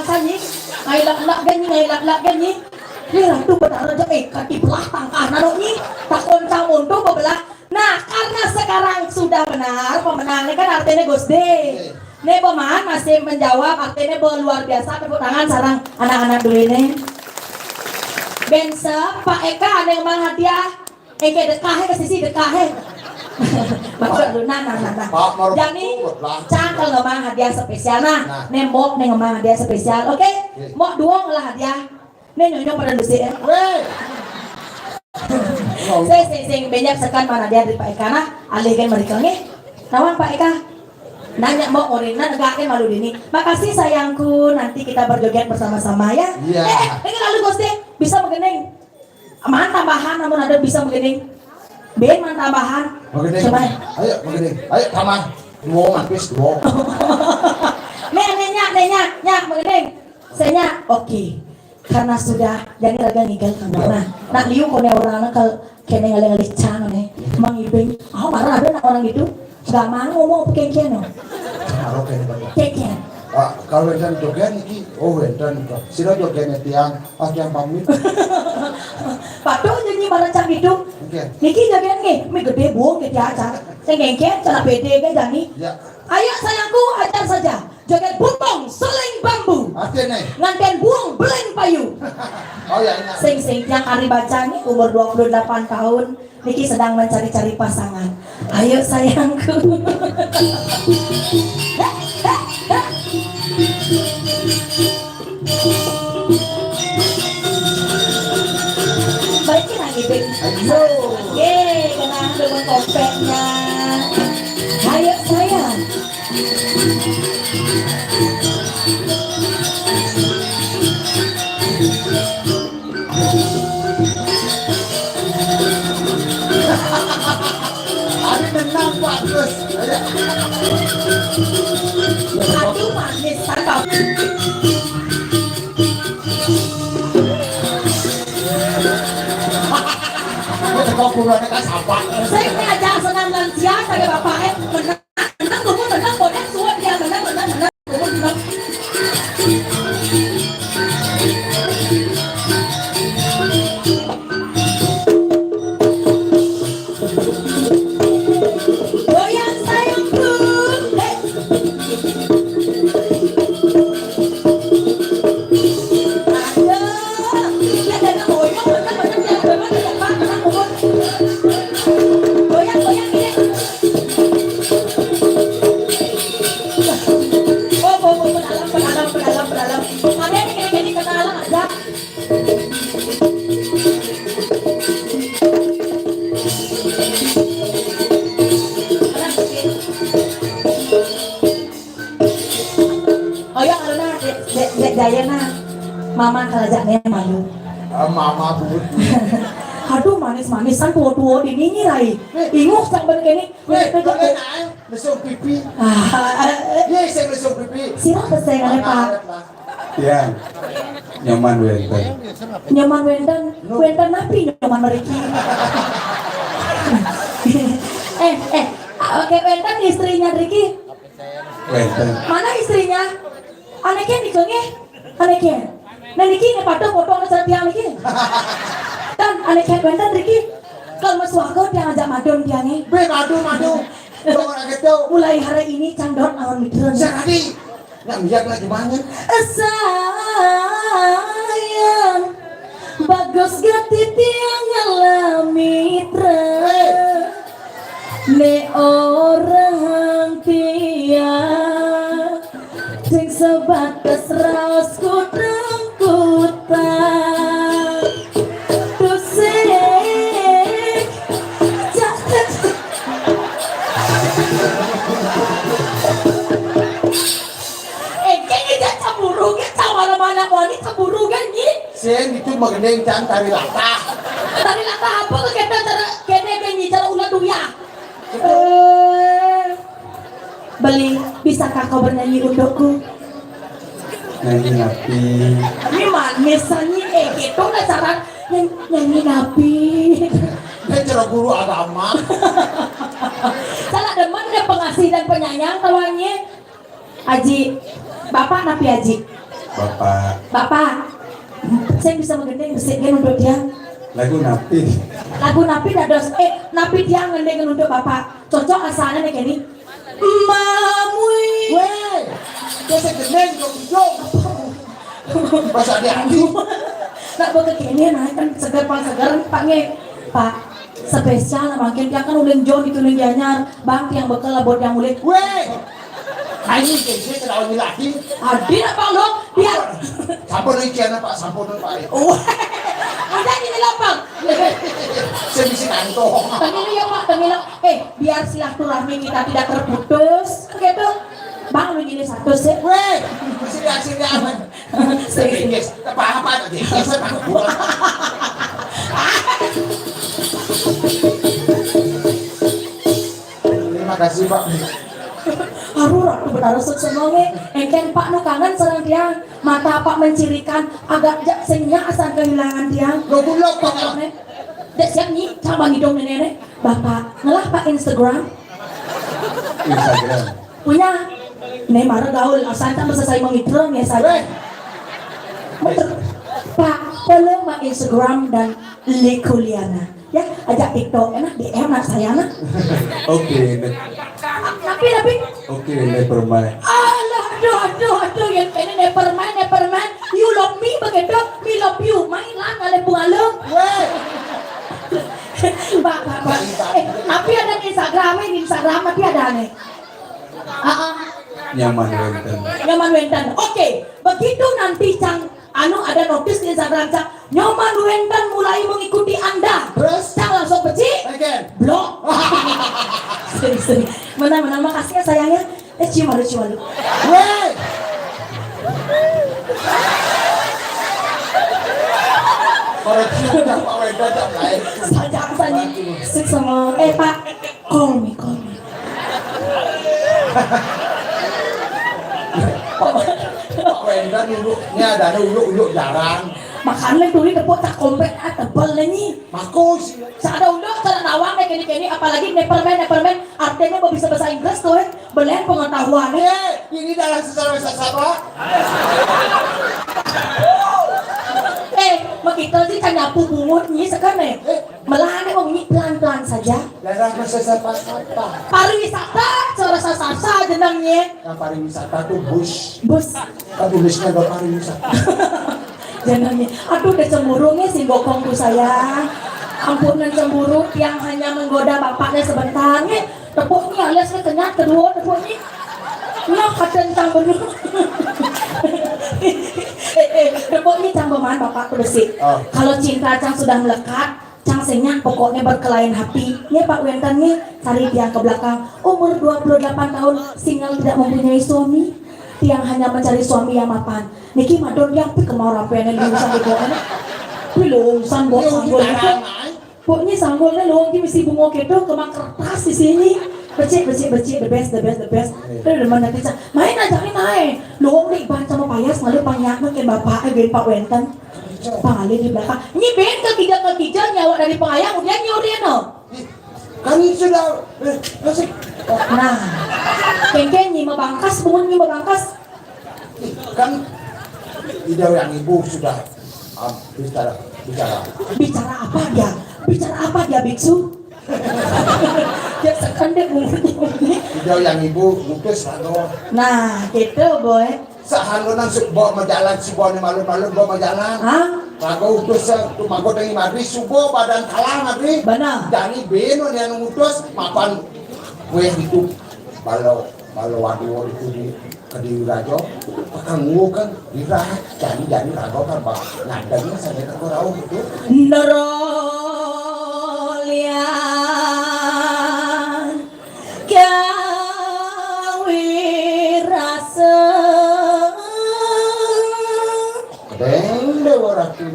sanyi, ngailak-lak ganyi. Lihat tuh benar aja kaki belah tangkah nanonya takon camun tuh bebelah. Nah, karena sekarang sudah benar pemenangnya kan artinya Gusde. Nih peman masih menjawab artinya luar biasa. Tepuk tangan sarang anak-anak dulu ini. Bense Pak Eka ada yang mang hadiah. Eke dekahnya ke sisi dekahnya. Maksud lu nah. Jadi cangkel ngemang hadiah spesial nah. Nembok nih ngemang hadiah spesial. Oke? Mau 2 lah hadiah. Nih nyonyong pada lusi ya. Saya banyak sekan mana dia dari Pak Eka nah. Alihkan mereka nih. Nawan Pak Eka. Nanya mau orina negaknya malu dini. Makasih sayangku. Nanti kita berjoget bersama-sama ya. Ini lalu Gusti bisa menggening. Aman tambahan namun ada bisa menggening. Ben man tambahan. Coba. Ayo menggening. Ayo tamah. 2 mampis 2. Nenya menggening. Saya oke. Karena sudah jadi raga ngigal kemana. Nak liu kone orang nak kene ngalih-ngalih cang nih. Mang ibing. Marah ada nak orang gitu. Gak mau ngomong pekekian no. Marah kene bapak. Kekian. Kalau enten joget iki, enten sila joget tiang, yang pamit. Patuh nyanyi barang gitu. Niki joget nih, mi gede buang ke acara. Saya ngengket, cara pede kan jani. Ayo sayangku ajar saja. Joget butong, seling bambu. Artinya nganten buang beleng payu. Sing yang Ari baca nih umur 28 tahun. Niki sedang mencari-cari pasangan. Ayo sayangku. Balikin lagi, Bek. Ayo. Yeay, kena dengan topengnya. Ayo sayang. Ada menang bagus. Ayo. Aduh manis tanpa. Kau pulang ke sampah. Saya ngajak senang lansia saya bapak menang menang tunggu menang bonek suap dia menang tunggu menang. Goyang sayangku. Aduh, dia dengan goyang menang goyang ini. Pedalam. Ada yang gini kenalan aja. Oh ya karena dek gaya na, mama kalajaknya malu. Mama bud. Aduh manis-manisan tua-tua di ini rai. Inguk sang ben kene. Kalian ay, mesum pipi. Iya, saya mesum pipi. Sira kesengan Pak. Ya, nyaman wenten. Nyaman wenten napi nyaman mereka. Oke wenten istrinya Riki. Wenten. Mana istrinya? Anaknya dikengi, anaknya. Nah Riki ini patung foto anak tiang Riki. Dan anaknya wenten Riki. Kalau mas warga dia ngajak madon dia nih. Madu. Jangan gitu. Mulai hari ini candor awan mikron. Sekali. Nggak lihat lagi mana? Sayang, bagus gati tiang ngalamitra. Ne orang tiang, sing sebatas raos kutang kutang. Dusik, jatuh. Cemburu kan sama mana wanita cemburu kan ni? Saya itu mengendeng dan tari latah. Tari latah apa ke kita cara kene benyi cara ulah duya. Beli bisakah kau bernyanyi untukku? Nyanyi napi. Ini manisannya gitu lah cara nyanyi nabi. Dia cara guru agama. Salah demen dia pengasih dan penyayang tawannya. Aji, bapak napi Aji. Bapak, saya bisa menggendeng besiknya untuk dia. Lagu napi. Lagu napi dados napi dia ngendeng untuk bapak. Cocok asalnya nih gini. Mamui. Weh, dia segendeng jong. Masa dia anjing. Nak buat kini naik kan segar paknya Pak spesial makin dia kan ulen John itu ulen dianyar bang yang bekal buat yang ulen. Weh, ini kayaknya terlalu lagi. Hadir apa lo? Biar. Sampun ikan Pak, sampun Pak. Wah, ada ini lapang. Saya bisa kantong. Tengil ya Pak, tengil. Biar silaturahmi kita tidak terputus. Gitu. Bang lu jadi satu sih. Weh, sini aman. Sedikit, apa tadi? Saya takut bulan. Terima kasih Pak. Aduh, aku benar semuanya. Engken Pak nu kangen serang dia. Mata Pak mencirikan agak sengnya asal kehilangan dia. Lo Pak. Dek siap nih, sama hidung nenek. Bapak ngelah Pak Instagram. Punya. Neymar gaul asal tak selesai mengidrom ya saya. Pak, follow Pak Instagram dan Lekuliana. Ya, ajak TikTok enak di enak saya nak. Oke. Tapi. Oke, never mind. Alah, aduh, yang pengen never mind. You love me begitu, me love you. Main lah ngale bungalung. Pak. Tapi ada di Instagram tapi ada nih. Nyaman wenten. Nyoman Wenten. Oke, begitu nanti Cang ada notis di Instagram Cang, Nyoman Wenten mulai mengikuti Anda. Terus? Cang langsung benci. Again. Blok. Sering. Mana makasih ya sayangnya. Cium malu. Weh. Koreksi udah Pak Wenda tak lain. Sajak sama Pak. Call me. Pak Wenda dulunya ada dulu jarang. Makan tuli tepuk tak kompet tebel nih. Makus. Sada undang sada nawang deh kini apalagi nepermen artinya bisa bahasa Inggris tuh belen pengetahuan. Ini dalam secara sastra. Begitu sih kan nyapu bungut nih sekarang melane nyi pelan-pelan saja. Daerah sastra. Pariwisata cara sasa jenengnya. Nah, pariwisata tuh bus. Kan tulisnya ada pariwisata. Jenengnya. Aduh udah cemburunya si bokong tuh sayang. Ampunan cemburu yang hanya menggoda bapaknya sebentar nih. Tepuknya alias kenyat kedua tepuknya. Nah kacang bener. Tepuknya cang beman bapak bersih. Kalau cinta cang sudah melekat, cang senyak pokoknya berkelain hati. Ya Pak Wenten nih cari dia ke belakang. Umur 28 tahun single tidak mempunyai suami. Yang hanya mencari suami yang mapan. Niki madon yang pi kemau rampenya lulusan di bawah. Lulusan bos sanggul itu. Pokoknya sanggulnya luang di misi bunga gitu kemang kertas di sini. Becik the best. Udah mana kita main aja main. Luang di ban sama payas malu panyak makin bapak ben Pak Wenten. Pangali di belakang. Ini ben ketiga nyawa dari pengayang udah nyuri no. Kami sudah masih. Nah, kengkeng nyi membangkas, bungun nyi membangkas. Kan tidak yang ibu sudah bicara. Bicara apa dia biksu? Dia sekandek bungunnya. Tidak yang ibu mungkus hano. Nah, gitu boy. Sahano nang subo majalan subo ni malu-malu bawa majalan. Hah? Mago utus tu mago tangi madri subo badan kalah madri. Benar. Jani beno yang ngutus mapan kue itu balau waduh itu di Kediri Rajo akan kan dirah jadi rago kan bang ngadanya sampai ke Korau gitu Nerolian kawirasa kedeng dewa ratu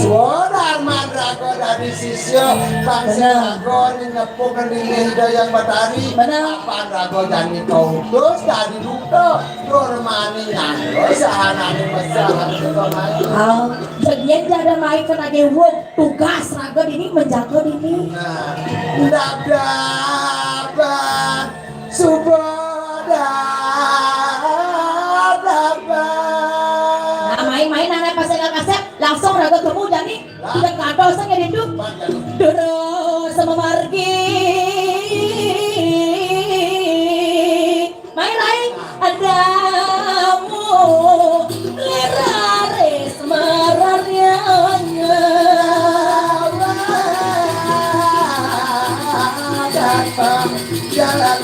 suara madrago dari sisyo bangsa rago ni ngepuk nilih yang batari apa rago jani kautus dari duto normani nganggo sahanani masalah jadinya ada main kena gewok tugas raga ini menjaga ini nah dapat suboda main anak pas kasep langsung raga kamu jadi tidak kado saya hidup terus sama margi main lain adamu lerares mararnya jalan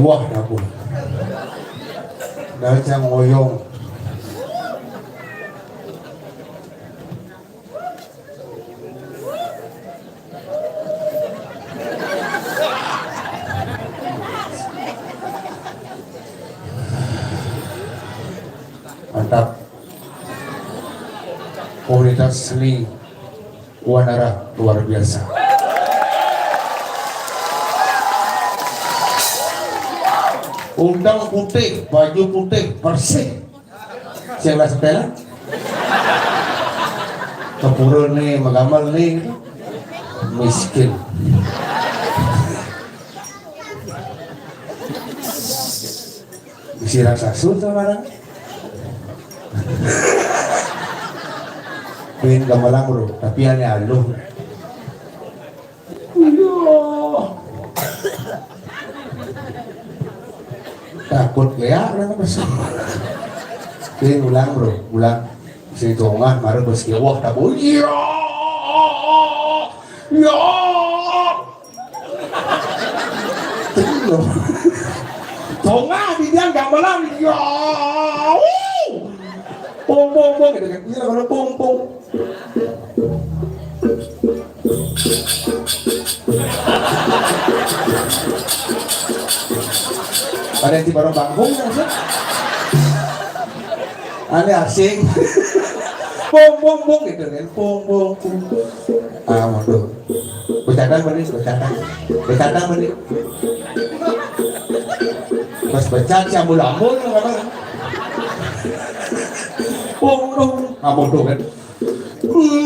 Wah, dapur. Daca ngoyong. Mantap. Komunitas seni Wanara luar biasa. Undang putih, baju putih, bersih. Siapa setelah? Kepurun nih, magamal nih, miskin. Isi rasa sultan mana? Pengen gamalang bro, tapi aneh aluh. Takut ya orang bersama. Pengen ulang bro, ulang. Sini tongah, marah bersih. Wah, tak boleh. Ya, ya. Tongah dia gamalang. Ya. Pung pung pung gitu kan. Iya kalau pung pung. Ada yang di barang bangkung kan sih? Aneh asing. Pung pung pung gitu kan. Pung pung pung. Ah waduh. Bercadang balik, bercadang balik. Pas becat si ambul-ambul kan. Pung bodoh kan.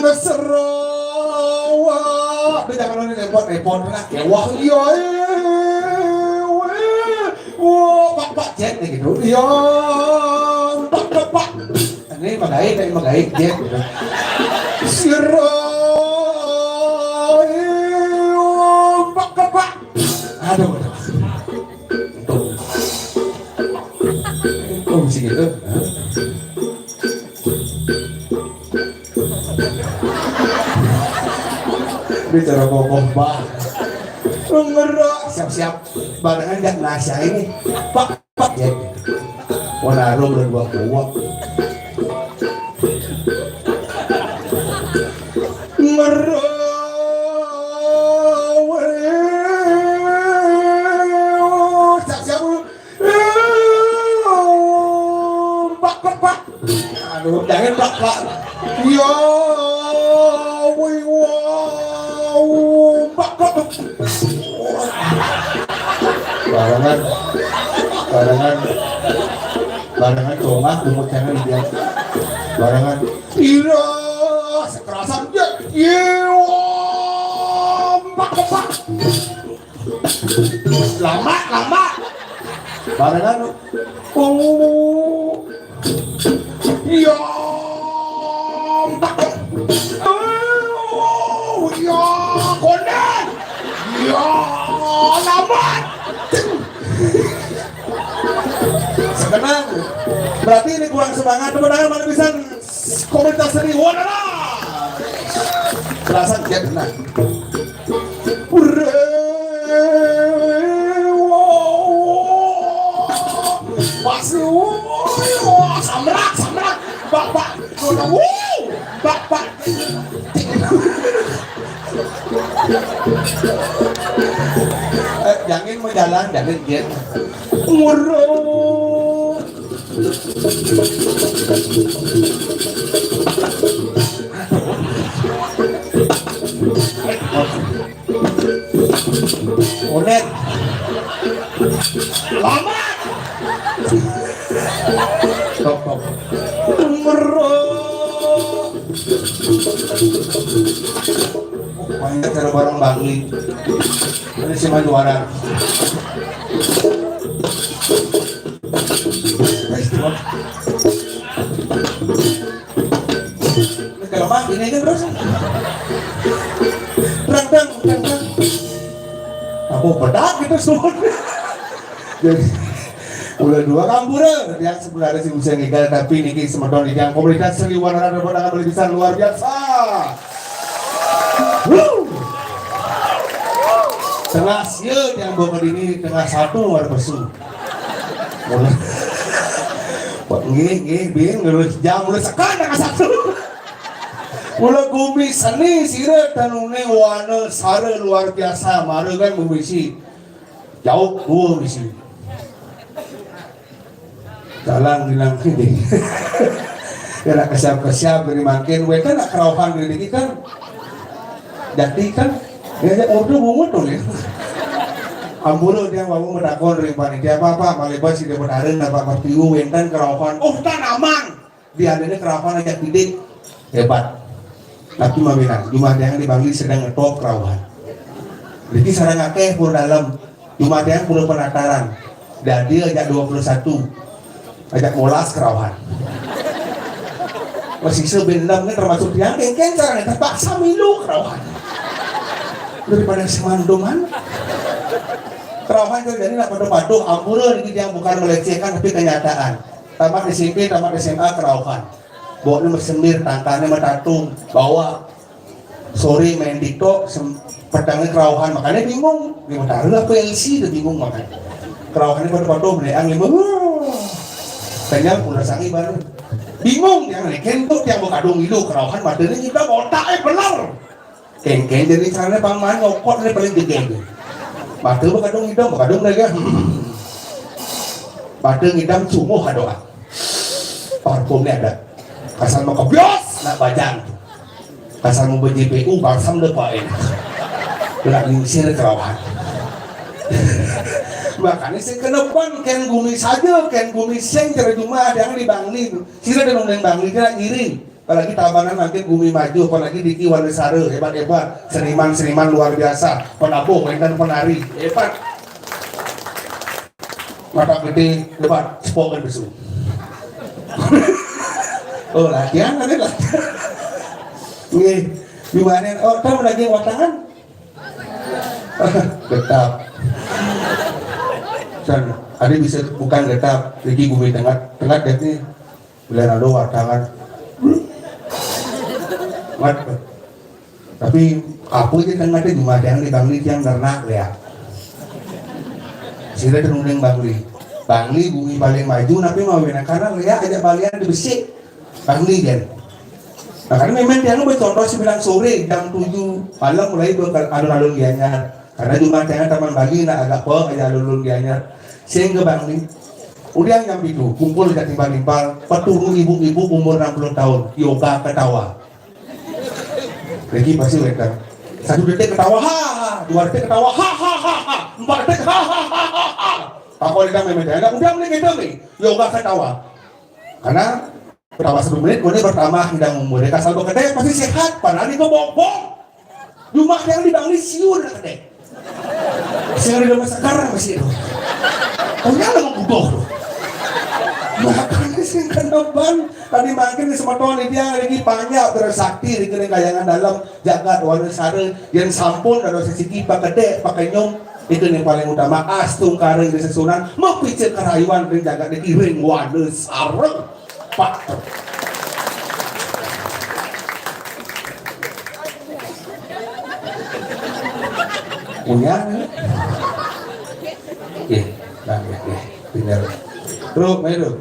Nasarawa. Dia jangan repot lah. Ya wah iya. Wah pak jet nih gitu. Ya pak. Ini magaik jet. Sirai pak. Aduh. Oh musik itu. Bicara bombah. Ngerok siap-siap barengan jak nasi ini. Pak ya. Warna rum dan buah-buah. Ngerok siap-siap. Pak. Aduh, jangan Pak. Yo, wow, Pak. Barengan cuma kumut jangan dia. Barengan. Ira, sekerasan dia. Yo, Pak. Lama. Barengan. Oh. Ya, Pak. Oh, ya, konen. Ya, lamat. Sekarang berarti ini kurang semangat. Teman-teman mana bisa komunitas seni wadana. Perasaan dia benar. Samrak, Bapak, Bapak. Jangan mau jalan, jangan dia. Murah. Onet. Lama. Stop. Banyak cara barang bangli. Ini cuma juara. Kalau bang ini kan terus. Terang. Aku pedak gitu semua. Jadi udah dua kampur yang sebenarnya sih bisa ngigal tapi niki semedon yang komunitas seni warna dan pandangan berlisan luar biasa. Tengah sieu yang bawa ini tengah satu luar besu. Buat nggih bin ngeuleuh jam udah sekan tengah satu. Ulah gumi seni sire tanune warna sare luar biasa maregan mubisi. Jauh dua misi. Jalan bilang ini, kena kesiap dari makin, mereka nak kerauhan dari ini kan, jadi kan, dia order bungut tuh ya. Ambulu dia mau mendakon dari panitia apa malibat sih dia benarin apa tiu wentan kerauhan, tan aman, dia ada ini kerauhan aja didik hebat. Tapi maminan, cuma yang dibanggi sedang ngetop kerauhan. Jadi sarang akeh pur dalam, cuma yang belum penataran, dan dia ajak 21. Ajak molas kerauhan. Masih sebendam kan termasuk yang kengkeng caranya terpaksa milu kerauhan. Daripada semandoman. Kerauhan itu jadi nak padu-padu ampuran ini yang bukan melecehkan tapi kenyataan. Tamat SMP, tamat SMA kerauhan. Bawa semir, tangkanya metatung, bawa sore main TikTok, pedangnya kerauhan, makanya bingung. Gimana taruh PLC itu bingung makanya. Kerauhannya padu-padu meleang lima. Kayaknya udah sangi baru bingung yang kentut yang mau kadung ilu kerauhan materi kita otaknya benar kengkeng jadi caranya paman ngokot ini paling gede materi mau kadung lagi materi ngidam sumuh kadoa parfumnya ada kasar mau kebios nak bajang kasar mau BJPU balsam depain gerak lingsir kerauhan. Makanya saya kedepan ken bumi saja, ken bumi seng cara cuma ada yang dibangli. Sira ada nongeng bangli kira ngiring. Apalagi tabanan nanti bumi maju, apalagi di Kiwan Sare hebat-hebat, seniman luar biasa, penabuh, mainan penari hebat. Mata gede hebat, spoken besu. Oh latihan ada latihan. Nih, gimana? Oh tahu lagi watangan? Tetap. dan ada bisa bukan getap lagi bumi tengah deh nih bila ada wartawan mat tapi apa aja tengah deh cuma yang di Bangli yang ternak ya sila tenung Bangli bumi paling maju tapi mau benar karena lihat aja balian di besi Bangli kan. Nah karena memang dia contoh 9 sore jam 7 malam mulai alun-alun Gianyar karena cuma jangan teman Bali nak agak peng aja alun-alun Gianyar sehingga Bangli udah jam itu kumpul di timpal-timpal peturun ibu-ibu umur 60 tahun yoga ketawa lagi pasti mereka 1 detik ketawa ha 2 detik ketawa ha 4 detik ha apa dia memang dia udah mulai gitu nih yoga ketawa karena pertama 1 menit, kemudian pertama hidang umur. Mereka selalu gede pasti sehat, padahal itu bohong. Rumah yang di Bangli siur gede. Siur di rumah sekarang masih itu. Punya lah bohong. Makanya sih kenaban tadi makin di Sematawang dia lagi banyak bersakti di kering kayangan dalam jagat warna sare yang sampun ada sisi kipa gede pakai nyong itu yang paling utama astung kareng di sesunan mau picit kerayuan di jagat di kiring warna sare. Pak. Punya? Ya, benar. Bro, main bro.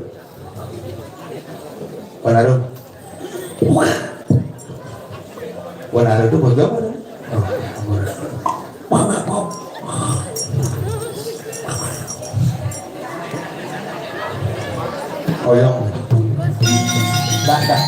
Wanaro. Wanaro itu bocor. Oh, yang. Dah.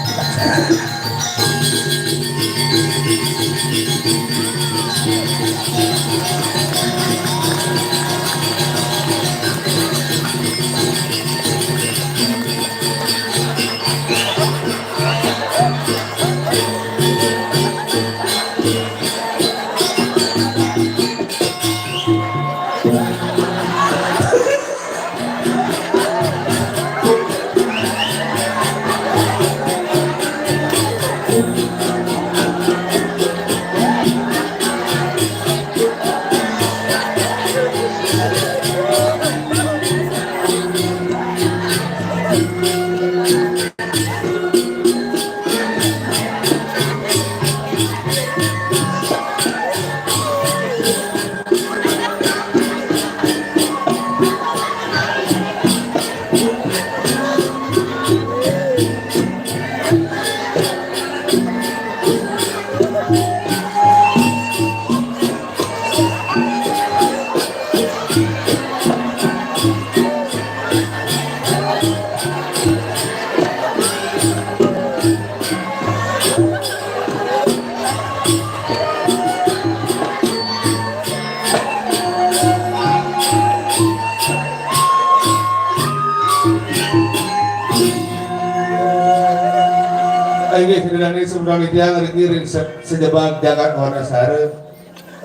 Yang rikirin sejebak jagat warna sare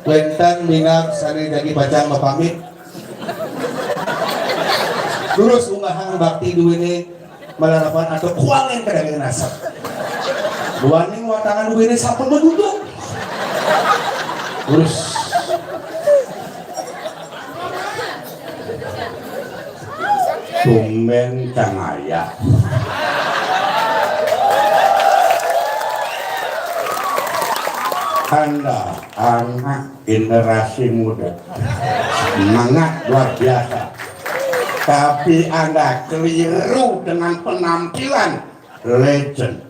Wentan minap sani jagi bacang mapamit terus unggahan bakti duwini malarapan atau kuangin kadang nasab duaning watangan duwini sapun duduk terus tumben cangaya Anda anak generasi muda semangat luar biasa tapi Anda keliru dengan penampilan legend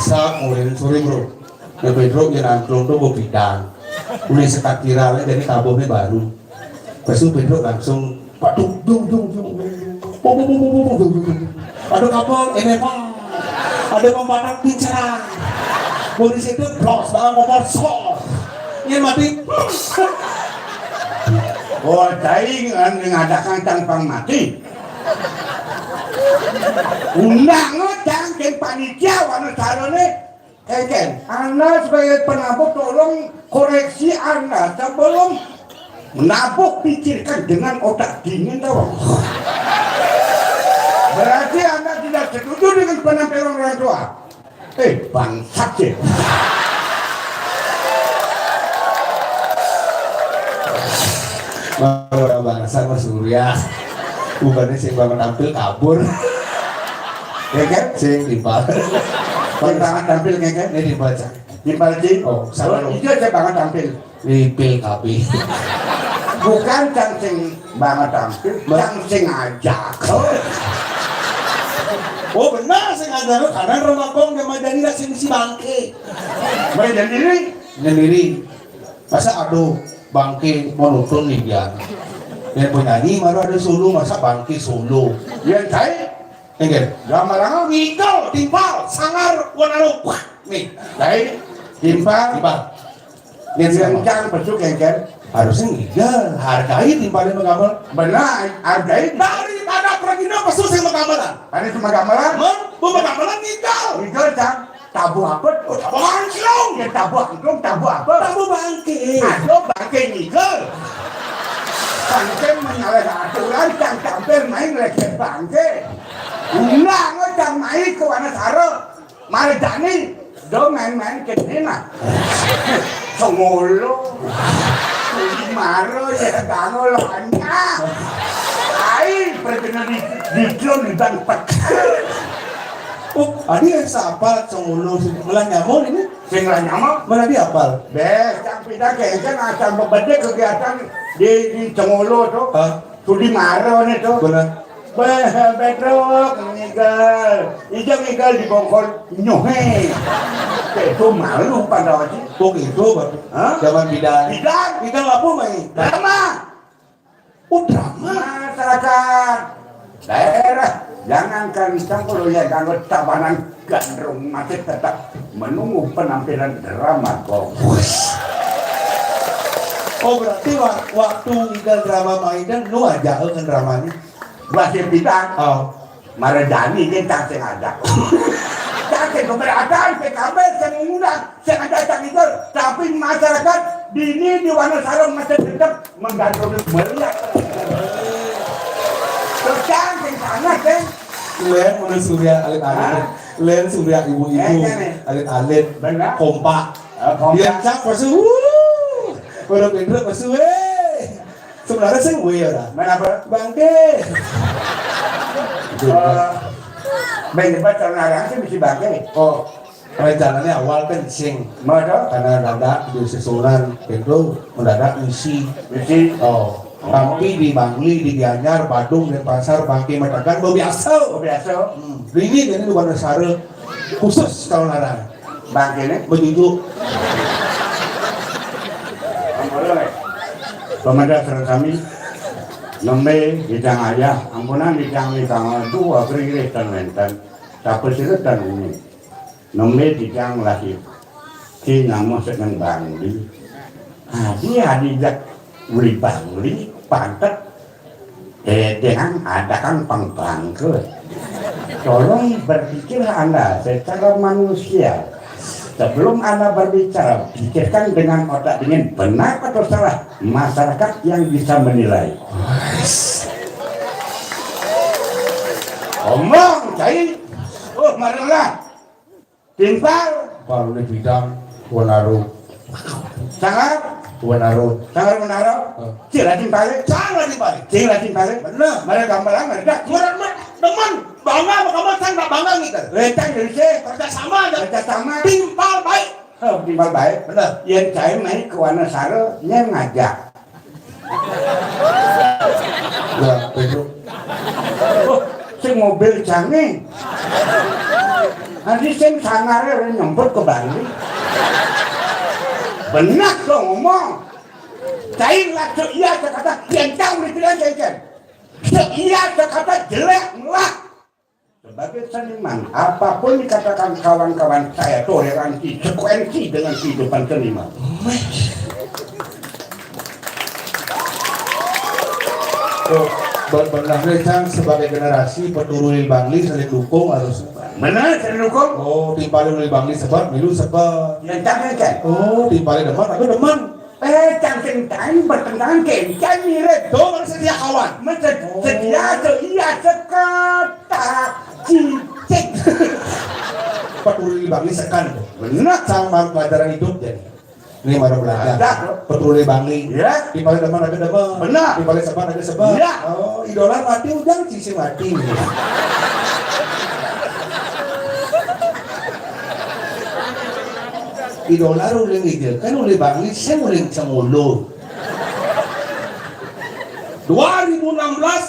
saat mulai sore bro ya Pedro yang angklung tuh mau bidang mulai sekat viralnya jadi kabelnya baru pas itu Pedro langsung pak dung aduh kabel ini pak ada pembatak bicara polisi itu blok dengan nomor skor ini mati oh daingan mengadakan tanpa mati undang ngejang ke panitia warna caranya Ken, Anda sebagai penabuk tolong koreksi Anda sebelum menabuk pikirkan dengan otak dingin tahu berarti Anda tidak setuju dengan penampilan orang tua bangsat sih Orang bangsa Mas Surya bukannya sing banget tampil kabur ya kan sing timpal sing banget tampil kan ini dibaca timpal sih oh salah itu aja banget tampil lipil kapi bukan yang sing banget tampil yang sing ngajak oh benar sing ngajak karena Romakong yang Madanila sing si bangke Madan diri masa aduh bangke monotone nih dia yang penyanyi malah ada solo masa bangke solo yang saya enggak gambarannya ngigel timpal sangar wanaro nih dari timpal yang jangan besuk kan harusnya ngigel hargai timpalnya menggambar benar hargai daripada pergina pesus yang menggambaran karena itu menggambaran menggambaran ngigel cang tabu apa? Oh, tabu angklung. Ya tabu angklung, tabu apa? Tabu bangke. Aduh, bangke ngigel. Bangke menyalahi aturan, cang tampil main lagi bangke. Ulang, cang main ke Wanasaro. Mari Dani, do main-main ke Nina. Songolo. Maro, ya gano lanya. Ay, perkenan di klon di bangpet. Oh, adi yang sapal sengulu melah nyamuk ini? Sing melah nyamuk? Mana dia apal? Bes, yang pindah kayaknya asal membedek kegiatan di Cengulu tuh. Sudi Maro nih tuh. Benar. Betrok ngigel. Ijang ngigel di bongkol nyohe. Itu malu pada wajib. Oh itu baru. Zaman bidan. Bidan apa main? Drama. Oh drama. Masyarakat daerah. Jangankan campur ya kalau tabanan gandrung masih tetap menunggu penampilan drama kok. Oh berarti waktu ngidal drama mainan lu aja ke dramanya? Bahasa bidang. Oh. Maradani dia tak sengaja. Tak keberatan PKB yang mengundang sengaja itu, tapi masyarakat dini di Wanasaro masih tetap menggandrung melihat. Terus sana kan len mana Surya alit-alit len Surya ibu-ibu alit-alit kompak dia cak pasu baru pindah pasu sebenarnya sih gue ya mana apa bangke bangke pacar narang sih mesti bangke oh rencananya awal kan sing karena dadak di susunan itu mendadak misi oh tapi di Bangli, di Gianyar, Badung, dan Pasar, Bangke, Matakan, biasa. Ini di Wanasaro khusus kalau larang. Bangke ini begitu. Pemerintah serang kami, nombe hidang ayah, ampunan hidang dua kiri dan lenten, tapi siretan ini. Nombe hidang lahir, si namu sedang Bangli. Dia dijak uli Bangli. Pantat dengan ada kan pang-pangke. Tolong berpikir Anda secara manusia. Sebelum Anda berbicara, pikirkan dengan otak dingin benar atau salah. Masyarakat yang bisa menilai. Omong, cai. Oh, marilah. Timpal. Kalau di bidang Wanaro. Sangat. Wanaro, sangar Wanaro, cila timpale, cila timpale, benar, mereka gambaran, mereka kurang teman, bangga, kamu sang tak bangga gitu, lecang dari sini, kerja sama, timpal baik, timpal baik, benar, yang saya main ke Wanasaro, yang ngajak, ya betul, si mobil canggih, nanti sing sangarnya nyemput ke Bali. Benar dong ngomong. Cair lah iya kata yang tahu dibilang cair. Iya kata jelek lah. Sebagai seniman, apapun dikatakan kawan-kawan saya toleransi, sekuensi dengan kehidupan seniman. Benar Recang sebagai generasi peturun Bangli saling dukung harus. Mana saling dukung? Oh, timpalin oleh Bangli sebab milu sebab. Yang kan? Oh, timpalin deman, aku deman. Cang bertentangan kencan mirip. Tuh mana sedia kawan? Sedia iya sekata cicik. Peturun Bangli sekan. Benar sama pelajaran hidup jadi. Ini baru belajar. Petule Bangli. Ya. Di paling depan ada depan. Benar. Di paling sepan ada sepan. Ya. Oh, idola mati ujang sisi mati. Idola uling itu kan uling Bangli, saya uling Cemulu. 2016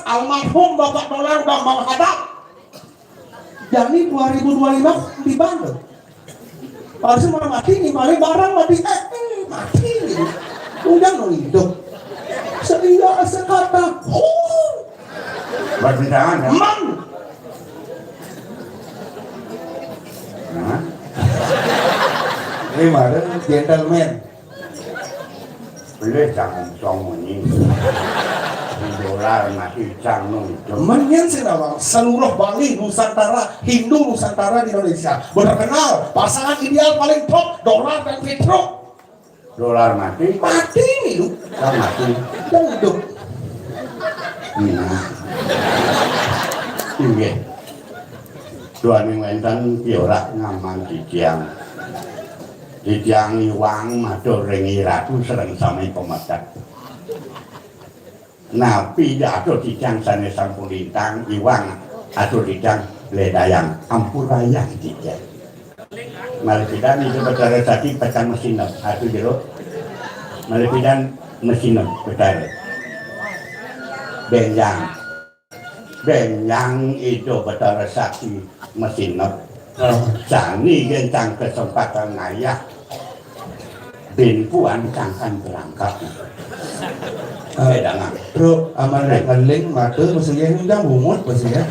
almarhum Bapak Dolar udah menghadap. Jadi 2025 di Bandung. Harusnya malah mati nih, malah barang mati, mati gitu. Udah no hidup. Sehingga sekata, Berbintangan ya? man. Nah, Ini mana gentleman. boleh jangan song ini. Dolar mati jangan itu. Menyen sinawang seluruh Bali, Nusantara, Hindu Nusantara di Indonesia berkenal pasangan ideal paling top Dolar dan Petro. Dolar mati, Mati nih lu, kan mati. dan hidup. Nah, tinggi. Tuan yang wenten piorak ngaman dijiang. Dijiang iwang matur ringi ratu sereng samai pemetak. Nah, pidato dijiang sana sampun lintang iwang atau dijiang ledayang ampurayang dijiang. Malipidan itu bercara tadi pecan mesin atau jeruk. Malipidan mesin bercara. Benyang itu bercara sakti mesin Jani gencang kesempatan ngayah bin puan cangkan berangkat bedangan Bro, aman ngeling mata maksudnya yang bumut maksudnya.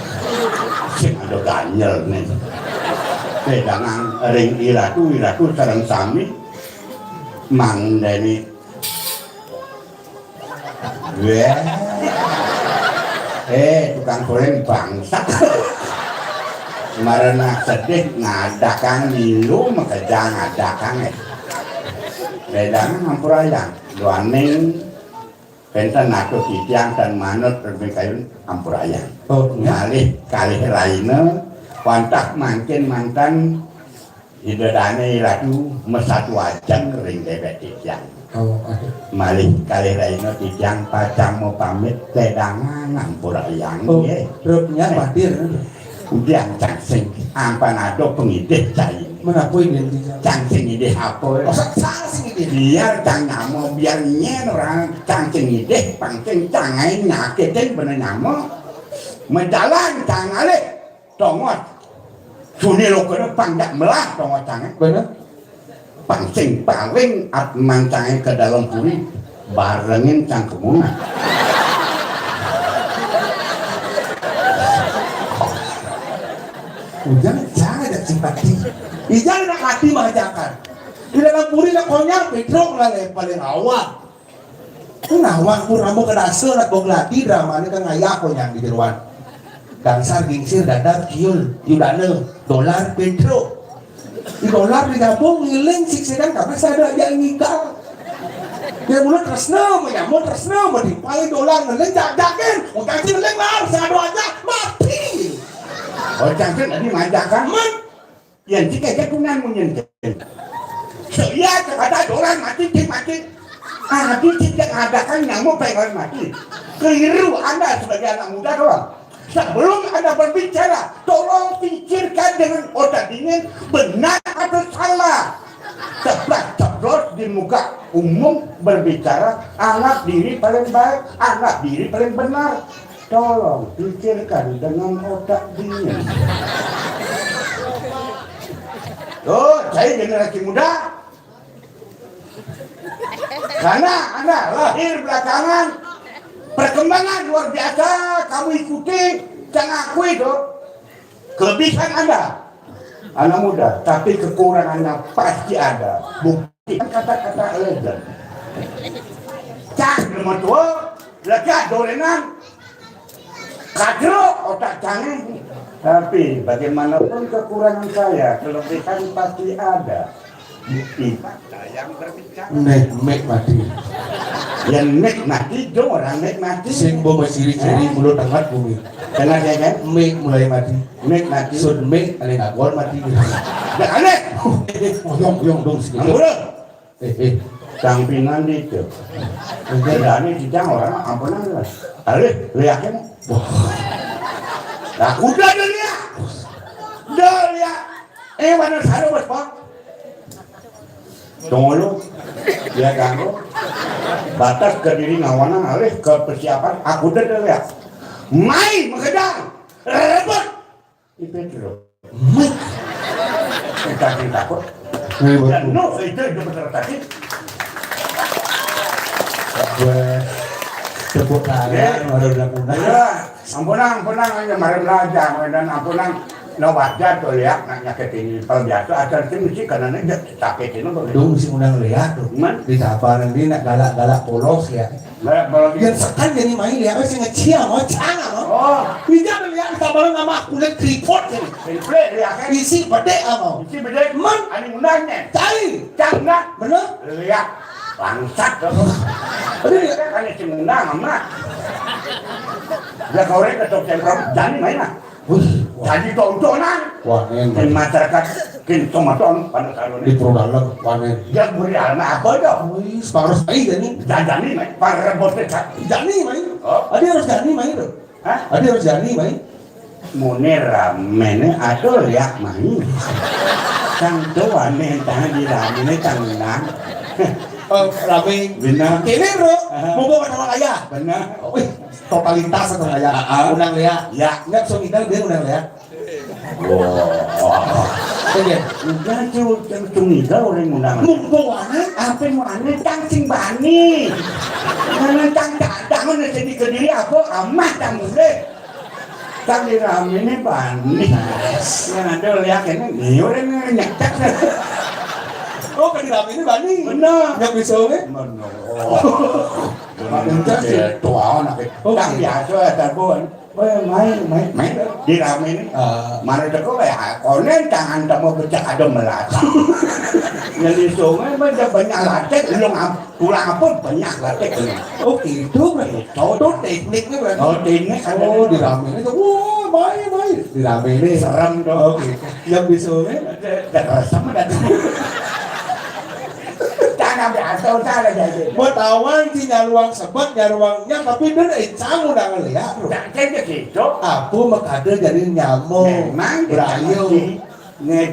sing ada ganyel nih bedangan ring iratu sareng sami mandeni tukang goreng bangsa marana sedih ngadakan milu maka jangan ngadakan bedangan hampurayang luaning benten aku titiang dan manut berbekayun hampurayang Oh, malih kalih raina wantak mangkin mantan hidadane ratu mesat wajang ring debet titiang oh, ada. malih kalih raina titiang pacang mau pamit bedangan hampurayang Oh, nggih Bro-nya matir. udiang cangsing ampanado pengidih cai Mana poin yang tidak? cangsing idih apa Oh, saksing ini. biar cang nyamo biar nyen orang cangsing idih pangcing cangai nyakitin bener nyamo menjalan cangale tongot suni lo kena pangdak melah tongot cangai Benar? pangcing paling at mancangnya ke dalam puri barengin cangkemungan Jangan ada simpati. Jangan nak hati mahajakan. Di dalam puri nak konyak Petro lah paling awal. Nawang pun rambut kedasar nak boglati drama ni kan ngayah konyak di jeruan. Dangsar gingsir dadar kiul yudane dolar Petro. Di dolar digabung ngiling siksikan karena saya ada yang nikah. Dia mulai tresna, menyambut tresna, mendipali dolar ngeling jagakin, utang si ngeling lah, saya aja mati. oh cangkir tadi majakan man yang jika jagungan menyentuh saya kata dolar mati tidak adakan nyamuk pengen mati keliru anda sebagai anak muda doang sebelum anda berbicara tolong pikirkan dengan otak dingin benar atau salah ceplok di muka umum berbicara anak diri paling baik anak diri paling benar. Tolong pikirkan dengan otak dingin. Oh, saya generasi muda. Karena Anda lahir belakangan, perkembangan luar biasa kamu ikuti, jangan akui itu. Kelebihan Anda, anak muda, tapi kekurangannya pasti ada. Buktikan kata-kata elegan. Cak nomor 2, lega dolenan. Kadro otak canggih, tapi bagaimanapun kekurangan saya, kelebihan pasti ada. Bukti yang berbicara. Mek mati. Yang nikmati dong orang nikmati. Sing bomo ciri-ciri mulut tengah bumi. Dengar ya kan? Mek mulai mati. Nikmati. Sun mek ale ngagol mati. Jangan aneh. Oyong dong sedikit. Ambulah. Eh Sampingan itu. Jadi dijang orang ampunan lah. Alih, lihatnya. Nah, udah dia. Dia. Mana saru buat pak? Tunggu lu. Dia ganggu. Batas ke diri ngawana alih ke persiapan. Aku udah lihat. Main menghadang. Rebut. Itu dulu. Main. Kita takut. Dan no, itu betul tadi. Gue tepuk tangan baru lakukan. Ya, ampunang hanya mari belajar dan ampunang no wajar tuh ya nyaket ini biasa acara itu mesti karena sakit itu Dong mesti undang lihat tuh. Di tapar nanti nak galak polos ya. Yang sekan jadi main lihat masih ngeciam mau canggah mau. Oh, Bisa lihat tapar nama kulit tripod ini. tripod lihat kan. Isi bedek apa? Isi bedek. Man, ani undangnya. Cari. Canggah. Bener? Lihat. Bangsat tuh. Ini kan isi undang amat. Dia korek ketok sentrum jani main lah. Jadi tontonan. Wah, dan masyarakat kini tonton pada saat di ini. Purbalem, wanen. Dia beri alma apa dong? Wih, separuh main jadi. Jani main. Para rebotnya Jani main. Oh. Adi harus Jani main tuh. Hah? Adi harus Jani main. Mune ramene atau liak main. Kang tua nih tangan di ramene tangan. Rame. Benar. Kini bro, mau bawa sama ayah. Benar. Wih, totalitas atau ayah. Undang lihat. Ya. Nggak so kita dia undang lihat. Wah. Iya. Udah cuma orang undang. Mumpuannya Apa mau aneh cangcing bani? Karena jangan jadi kediri aku amat kamu deh. Kang di ramene bani. Yang ada lihat ini orang nyekak. oh kan di rame ini bani. Benar. Yang bisa nih. Benar. Benar sih tua anak itu. Kang biasa ada buan. Main di rame ini. Mana teko ya? Konen jangan kamu becak ada melata. Yang di sungai banyak latek, tulang apa banyak latek. Oh gitu berarti. Itu tekniknya berarti. Oh teknik ada. Oh di rame ini tuh. Wah main. Di rame ini. Serem dong. Oke. Yang bisa nih. Sama dan. Jangan biasa salah jadi. Bertawan di nyaruang sebut nyaruangnya tapi dia camu udah ngeliat. Jangan gitu. Aku makada jadi nyamuk. Memang berayu.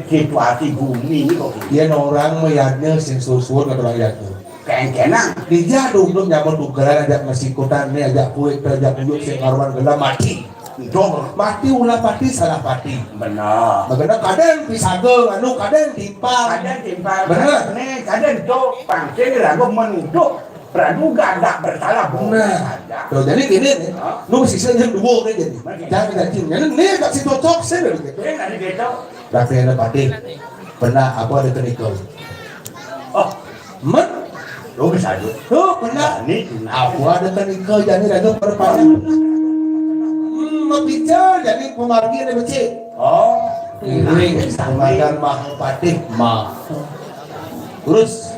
Situasi bumi ini kok. Dia orang melihatnya sing susun kata rakyat tuh. Kenang. Dia dulu nyamuk tugeran ajak masikutan nih ajak kue ajak unjuk sing karuan gelam mati. Dong. Mati ulah pati salah pati. Benar. Bagaimana kadang pisageng anu kadang timpang. Kadang timpal. Benar. Nih kadang itu pangsil lagu menuduh praduga tak bersalah. Nah, tuh jadi gini nih, lu mesti saja dua nih jadi. Jangan kita cium. Jadi nih tak si cocok sih gitu. Ini nanti gitu. Tapi ada pati. Pernah aku ada kenikau. Oh, Men, lu bisa dulu. tuh pernah. Ini Aku ada kenikau jadi ada perpanjang. Bicara jadi pemargi ada becek. Oh, Ini pengajar mahal pati mah. Terus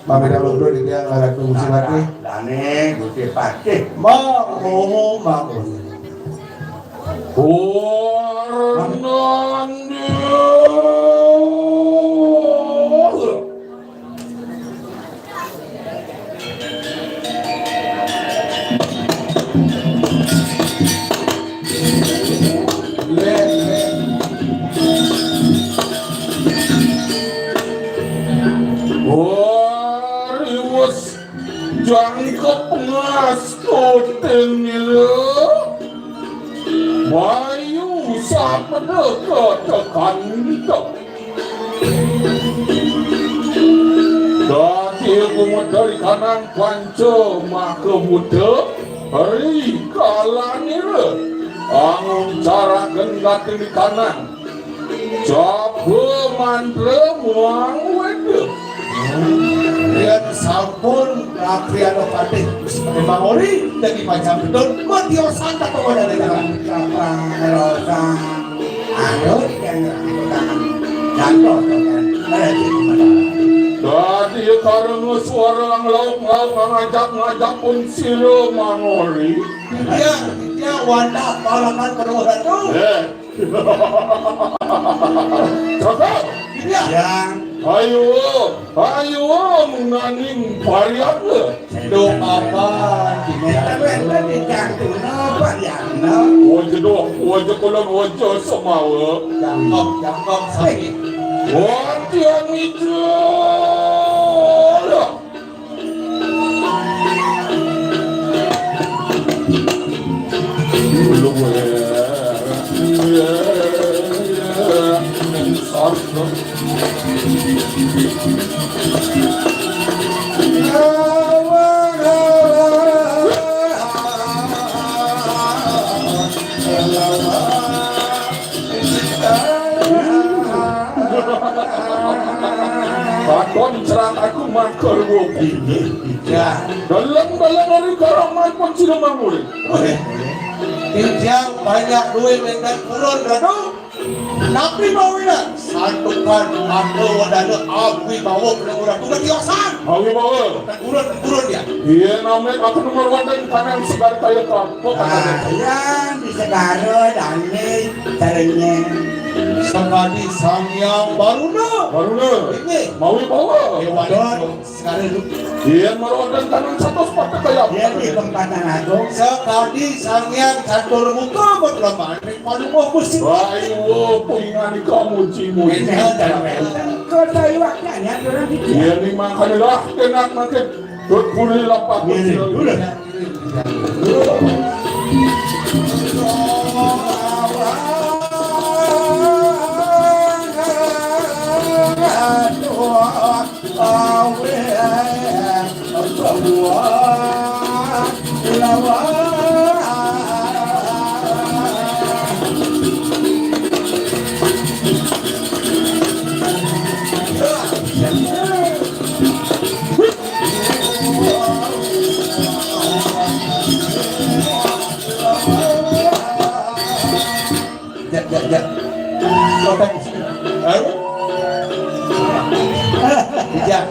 Mami dah lalu di dia ngarap tu musim mati. Dane gusti pati. Mak, mak. Jangkep ngastutin nila Bayu sapeda ketekan hidup Dati kumut dari kanan panca maka buta Hari kala nila Angung cara genggati di kanan Coba mantra muang wedek Lihat sampun Apriano Pati memang ori dari macam betul Matio Santa kepada negara Rosa. Ayo yang jatuh kan. Tadi karena suara lauk ngajak pun silo mangori. dia wadah palakan kedua itu Cakap. Yang Ayo menganing varian ke? dong apa? Kita digantung apa ya? Wajah kolon wajah semawa. Jangkok sakit. Wajah itu. Belum Kakon cerang aku makar woki. Ya, Dalam hari karaman pun sudah manguri. boleh. Yang banyak duit dengan kurun rado. Nabi bawina santukan atau wadana api bawa ke orang tu bertiosan. Awi bawa. Kurun dia. Iya namanya aku nomor one kanan segar kaya kapok. Yang di segara dan ini caranya. Sekali sangyang baru ini Mau bawa. Ewadon sekali lu. Iya merodan kanan satu sepatu kaya. Dia di tempatan aku. Sekali sangyang catur muka berleman. Paling mau pusing. Ayo pengingat kamu cimu. Kau tahu waktunya orang itu. Iya ni makan lah kena makan. Berpulih lapak.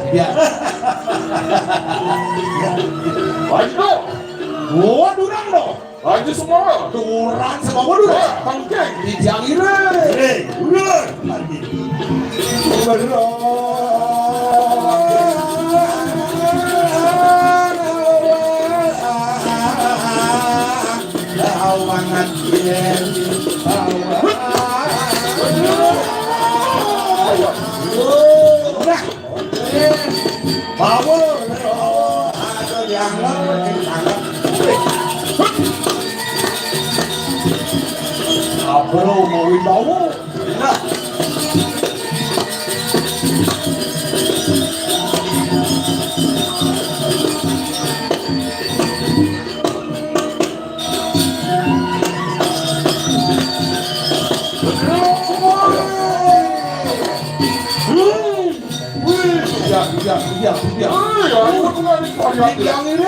Ya. Ayo. Gua durang dong. Ayo semua. Durang sama gua durang. Tangkeng. Dijangin durang. Bro, mau bawa. Ya. Aku tengah ni varian. Yang ini.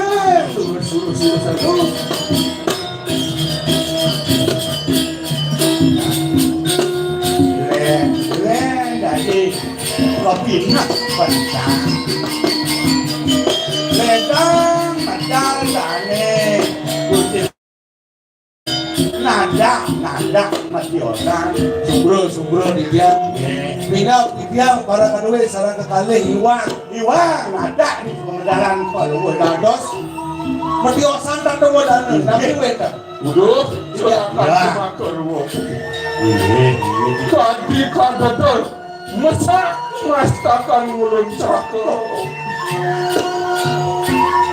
Suruh. Pindah pencang ledang madal dane putih nada mati orang sumbro dia pindah para kedua sarang kekali hiwang nada di pengedaran kalau dados mati osan tak tahu dana tapi weta Udah, silakan makan woki. Tadi kadar masak masakan mulun cakap.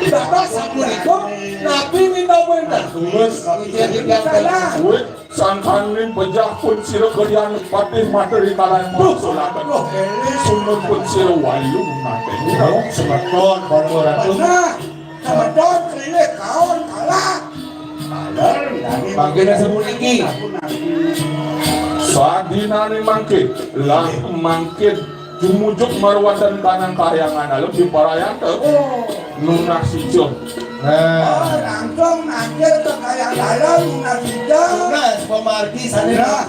Dapat sampuriko, nabi minta benar. Tulus, jadi kalah. Wih, sangkanin pejah pun sila kalian patih materi kalian mau solakan. Sunut pun sila walung nanti. Semeton, orang tu. Semeton, keliling kawan kalah. Bagian sembunyi. Sadinani mangkit, lah mangkit. Jumujuk marwan dan kanan kayangan alam di parayan ke nunah sijo. Langsung nanti ke kayang dalam nunah sijo. Pemargi sana.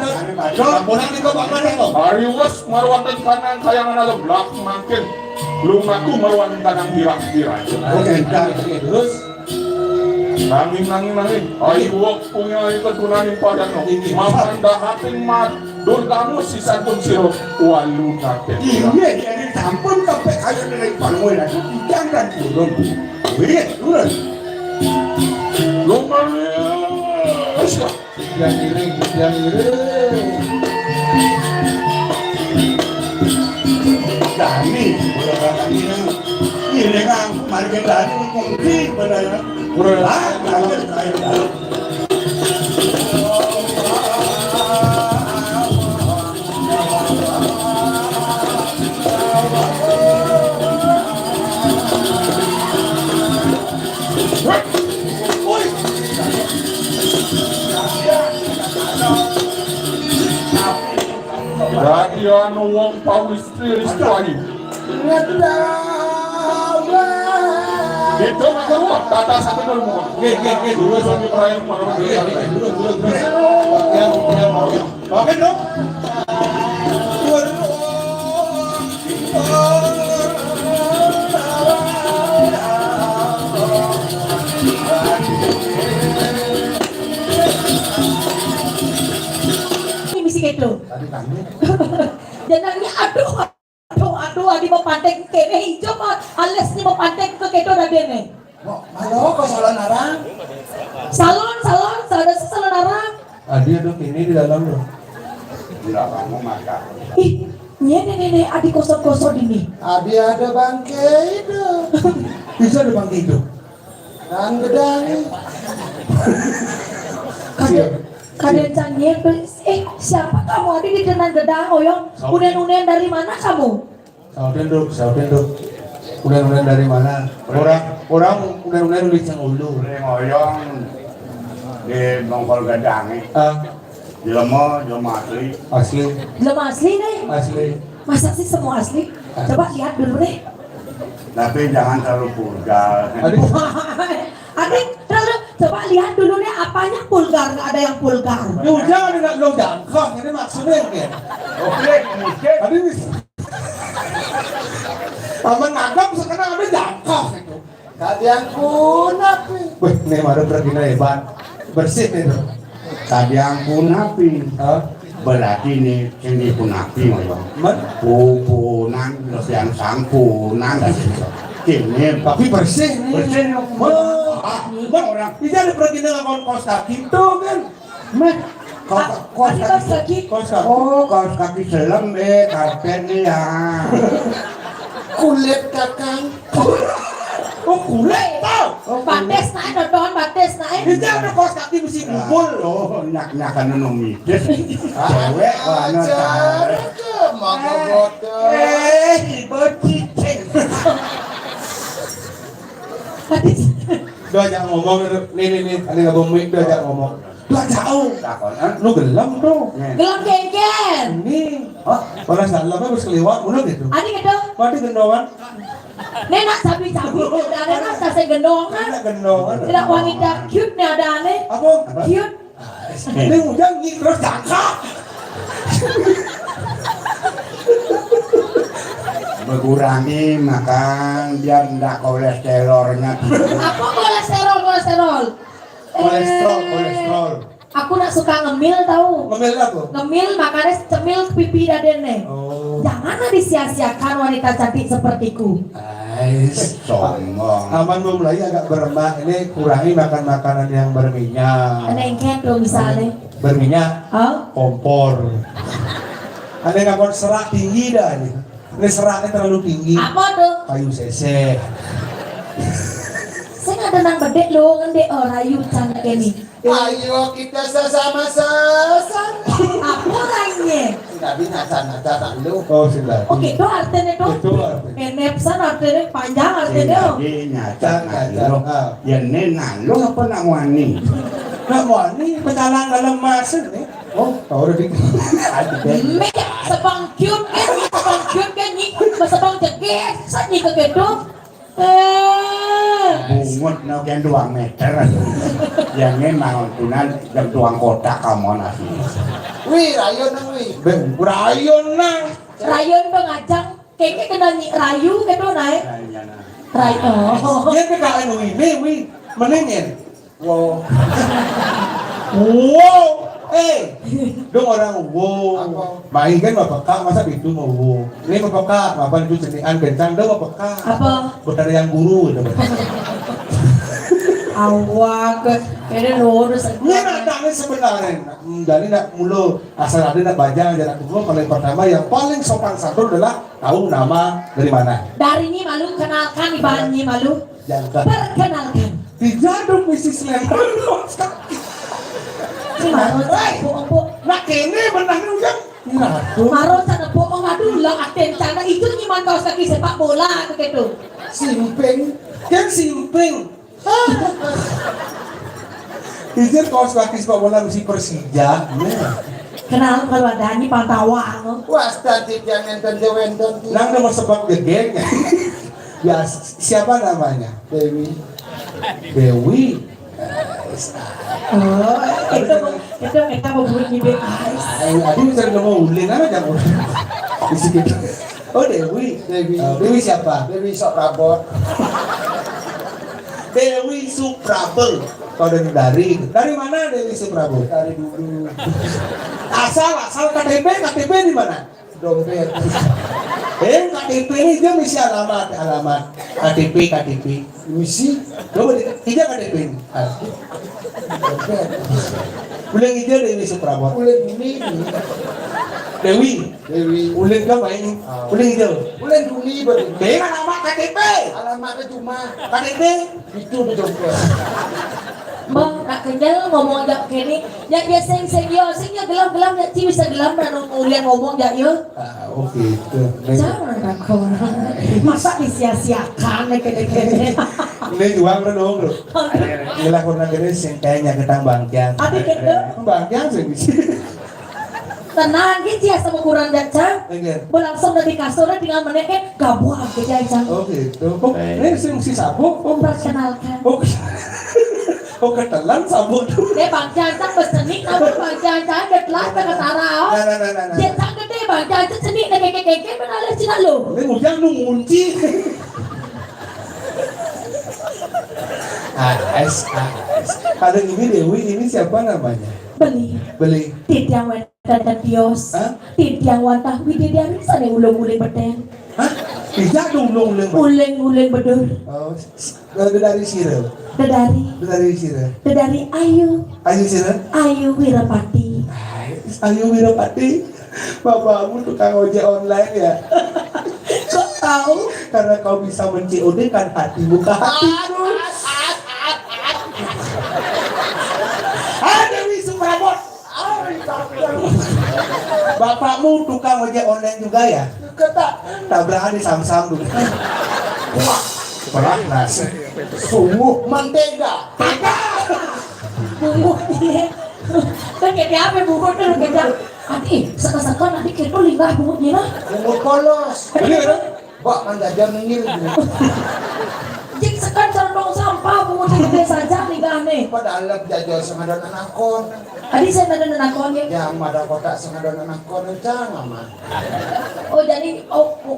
Kampunan di kebak mana kok? Hariwas marwan dan kanan kayangan alam lah mangkit. Lumaku marwan dan kanan birak-birak. Oke, terus Nanging. Ayo punya ketunaning padano. Mapandahating mat durgamu sisantun siro walu nate. Iya, ini sampun sampai kayu dari panggul lagi. Jangan turun. Wih, turun. Lumayan. Yang iring. Dani, udah kami ini kan marga Dani mungkin benar. Udah kayu. Radio anu wong pawistri ristuani. Itu mah kata satu dulu. Ge dulu sampai perayaan mana dulu. Yang mau. Oke dong. Ini misi gitu. Jangan aduh adi mau pantek kene hijau mah alias ni mau pantek ke kedo radene. Halo, kau salah narang? Salon salon arang. Adi ada ini di dalam loh. Tidak kamu makan. Ih, nenek adi kosong ini. Adi ada bangke itu. Bisa ada bangke itu. Dan gedang. Kalian canggih, siapa kamu? Adi di Denan Gedang, Oyong. Unen dari mana kamu? Sauden duk. Unen dari mana? Orang unen di Cangulu. Ngoyong di Bongkol Gadang. Jelema asli. Jelema asli nih. Asli. Masa sih semua asli? Coba lihat dulu deh. Tapi jangan terlalu vulgar. Adik, coba lihat dulu deh apanya vulgar, nggak ada yang vulgar. Ya udah, ada lo dangkang, ini maksudnya ya. Oke, mungkin. Tadi nih. Paman nganggap sekarang ada dangkang itu. Kalian kunap. Wih, nih ada terkena hebat. Bersih nih tuh. Tadi yang punapi. Berarti nih sini punapi ngoyong. Pupunan lebih yang sangkunan kini Tapi bersih nih. bersih Orang bisa ada pergi dengan kaos kaki tuh kan. Kaos kaki. Oh, kaos kaki selam karpet nih ya. Kulit kakang. Oh kulit tau. Bates naik, dodon bates naik. Bisa ada kaos kaki mesti kumpul. Oh, nyak-nyakan numitis. Cewek mana cari. Maka botol. Becicing. Udah jangan ngomong, nih, ada nggak bomik, udah jangan ngomong. Udah jauh, lu gelam tuh. Gelam genggen. Ini, kalau salamnya harus keliwat, udah gitu. Adik itu, Mati gendongan, nenek sabi-sabi, ada rasa saya gendongan. enak gendongan. Tidak wanita cute nih ada aneh. Apa? Cute. Ini hujan terus jangka. Berkurangi makan biar enggak kolesterolnya. Apa kolesterol? Kolesterol. Aku nak suka ngemil tahu. Ngemil apa? Ngemil makannya cemil ke pipi dadene. Oh. Janganlah disia-siakan wanita cantik sepertiku. Sombong. Aman belum lagi agak berembah. Ini kurangi makan makanan yang berminyak. Ada yang kendo misalnya. Berminyak, kompor. Ada yang ngakon serat tinggi dah nih. Ini seratnya terlalu tinggi. Apa tuh? Kayu sese. Saya nggak tenang bedek loh, ngende rayu cantik ini. Ayo kita sesama-sama. Apa orangnya? Tidak binasa-nasa lu. Oh sudah. Oke, itu artinya tuh. Itu artinya. Enepsan artinya panjang artinya. Jadi nyacak nalo. Ya nalo apa nak wani? Nah mau ini pencalang dalam masin nih. Oh, tahu udah di. Mek, sebang cute kan ni, sebang jegek, saat ni ke gedung. Bungut no kan 2 meter. Yang ini mangunan dan tuang kotak kamu nasi. Wih, rayon nang wih. Ben, rayon nang. Rayon tu ngajak, kayaknya kena rayu gitu naik. Rayu. Dia PKN ini, wih, menengin. Wow. Wow, dong orang wow. Apa? Main kan mapeka, masa itu mau wow. Ini mapeka, apa itu cenian kencang, dong mapeka. Apa? Benar yang guru, itu. Awak, kayaknya lurus. Ini nak sebenarnya, jadi nak mulu asal ada nak baca jarak dulu paling pertama yang paling sopan santun adalah tahu nama dari mana. Dari ini malu kenalkan ibarat ini malu. Jangan. Perkenalkan. Tidak dong misi Sleman. Si Maro bohong. Nak ini menang juga. Maro sana bohong aduh lah aten sana itu nyiman kaos kaki sepak bola begitu. Simping. Kan simping. Izin kaos kaki sepak bola mesti Persija. Kenal kalau ada ini pantauan. Wah, tadi jangan tentu-tentu. Nang nomor sepak geng. Ya siapa namanya? Dewi. Dewi. Oh, itu kita mau bunyi guys. Aduh bisa ngomong ulin apa jangan. Disitu. Oh Dewi. Dewi siapa? Dewi sok rabot. Dewi Suprabel. Kau dari mana Dewi Suprabel? Dari dulu. Asal KTP di mana? Dompet. KTP ini dia misi alamat KTP. Misi. Coba hijau KTP ini. Dompet. Ulang hijau Dewi Suprabel. Ulen ini. Dewi. Ulang apa ini? Ulang hijau. Ulen duni beri. Dengan nama KTP. Alamatnya cuma KTP. itu di dompet. Bang, nak kenyal ngomong jak kini. Ya biasa sing gelam ya ci bisa gelam dan ulian ngomong jak yo. Oke. Jangan aku. Masa disia-siakan kene-kene. Ini juang dong bro. Gila kurang gede sing kayaknya ketang bangkian. Abi kene. Bangkian sih bisa. Tenang gitu ya sama kurang jacang. Langsung dari kasur tinggal meneknya gabuah ke jacang. Oh gitu. Ini si sabuk. Perkenalkan. Oh ketelan sabuk tuh. Bang Jacang bersenik, namun Bang Jacang getlah tengah tarau. Jacang gede Bang Jacang senik dan keke menalah cina lo. Ini ujang lu ngunci. Ada ini Dewi, ini siapa namanya? Beli. Tidiang wantah dan bios. Tidiang wantah wididari sana ulung-uling beten. Hah? Tidak dong ulung. Uling bedur. Oh, dari Sirel. Dari Sirel. Dari Ayu. Ayu Sirel. Ayu Wirapati. Ayu Wirapati. Bapakmu tukang ojek online ya. Kok tahu? Karena kau bisa men-COD kan hatimu ke hatiku. Dewi Suprabot. Bapakmu tukang ojek online juga ya? Tabrakan di Samsung dulu. Wah, pelas. Sungguh mentega. Bumbu dia. Kan kayak apa bumbu tuh kita. Nanti sekarang nanti kita linggah bumbunya lah. Bumbu polos. Bak manjajar nengil. Jik sekarang condong sampah bumbu gede saja linggah nih. Padahal jajal sengadon anakon. Tadi saya ada nakonnya. Yang ada kotak sengadon anakon jangan mah. Oh jadi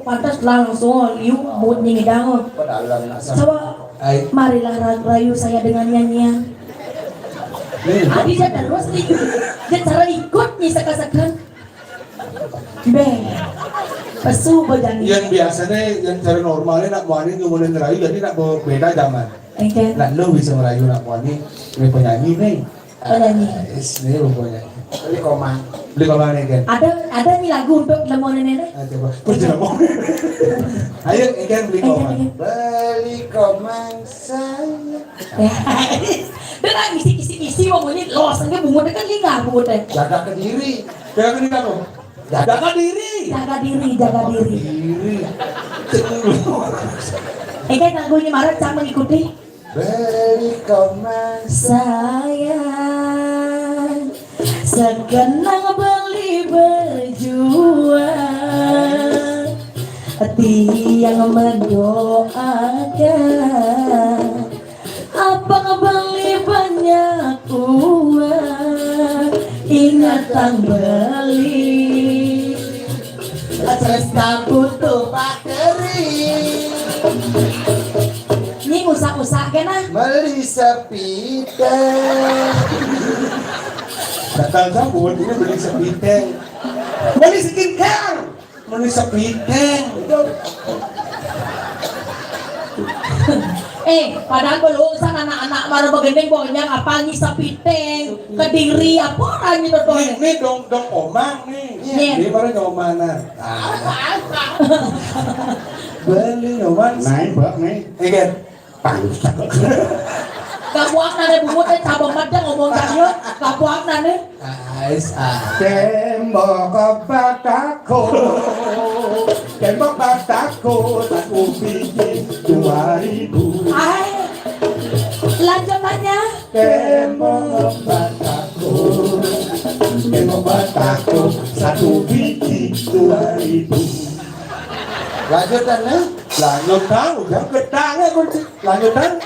pantas langsung liu mood nih dangon. Padahal nak Coba marilah rayu saya dengan nyanyian. Adi saya terus nih. Dia cara ikut nih sekan-sekan. Pesu berjanji. Yang biasanya yang cara normalnya nak wani ngomongin ngerayu jadi nak beda zaman. Nak lo bisa ngerayu nak wani ini penyanyi nih. Penyanyi. Ini rupanya. beli koma. Beli koma nih kan? Ada nih lagu untuk lemon nenek. Coba. Lemon. Ayo ikan beli koma. Beli koma saya. Dan isi ngomongnya losangnya bunga kan lingkar bunga teh. Jaga ke diri. Jaga diri kamu. Jaga diri. Jaga diri. Kan lagunya marah sama mengikuti. Beli koma sayang, segenang beli berjuang, tiang mendoakan, abang beli banyak uang, ingatan beli, terus tak butuh bakteri. Ini usah kena. Beli sepiteng. Datang sabun ini beli sepiteng. Beli skincare. Beli sepiteng. Padahal belum sana anak-anak marah begendeng bonyang apa nih sepiteng, Kediri apa orang itu tuh. Ini dong omang nih. Ini baru nyomanan. Beli nyoman. Naik bak nih. Iya. Pangsa. Kapuak nane bumut cabang madang ngomong tanya, kapuak nane. Tembok bataku, tembok bataku, satu biji 2000. Lanjutannya. Tembok bataku, satu biji 2000. Lanjutannya. Lanjutan, udah ketangnya kunci. Lanjutan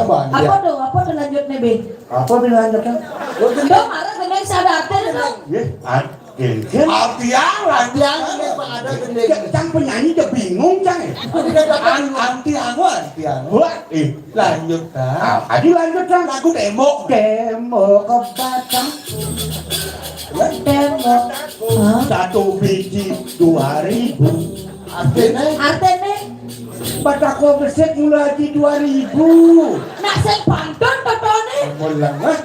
banyak. Apa tuh lanjutnya be? Apa dilanjutkan? Gendong marah gendeng sadar dong. Ya, artian. Artian Yang Pak ada gendeng. Cang penyanyi udah bingung cang. Antian. Buat, Lanjutan. Adi lanjutkan. Lagu tembok. Tembok batang, Tembok. satu biji 2000. Artene. Batako beset mulai di 2000. Nak sing pantun totone. Mulang lah.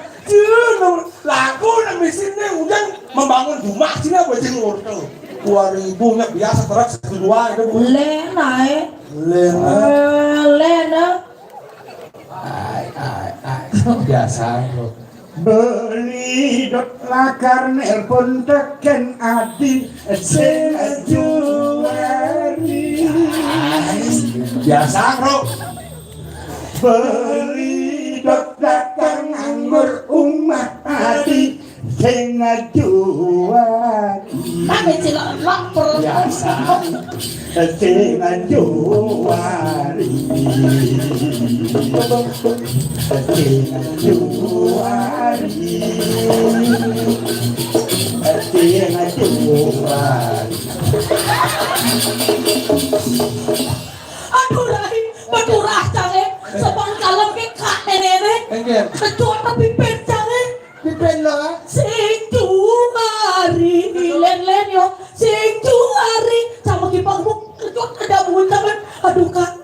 Lagu nang mesinnya udah membangun rumah sini apa jengur tuh. 2000 nya biasa terus 1-2 itu. Lena. Biasa. Beli dot lakar nelpon teken adi sing juari. Biasa bro. Beli dot lakar nganggur umat adi sing juari. Tapi cilok lapar. Biasa. Sing juari. Aduh Rai, berturah cange. Sepang kalem ke kak nenek. Kecuali tapi pecange. Pipen lo. Sing juari len yo. Sing juari sama kipang buk. Kecuali ada bunyi. Aduh kak.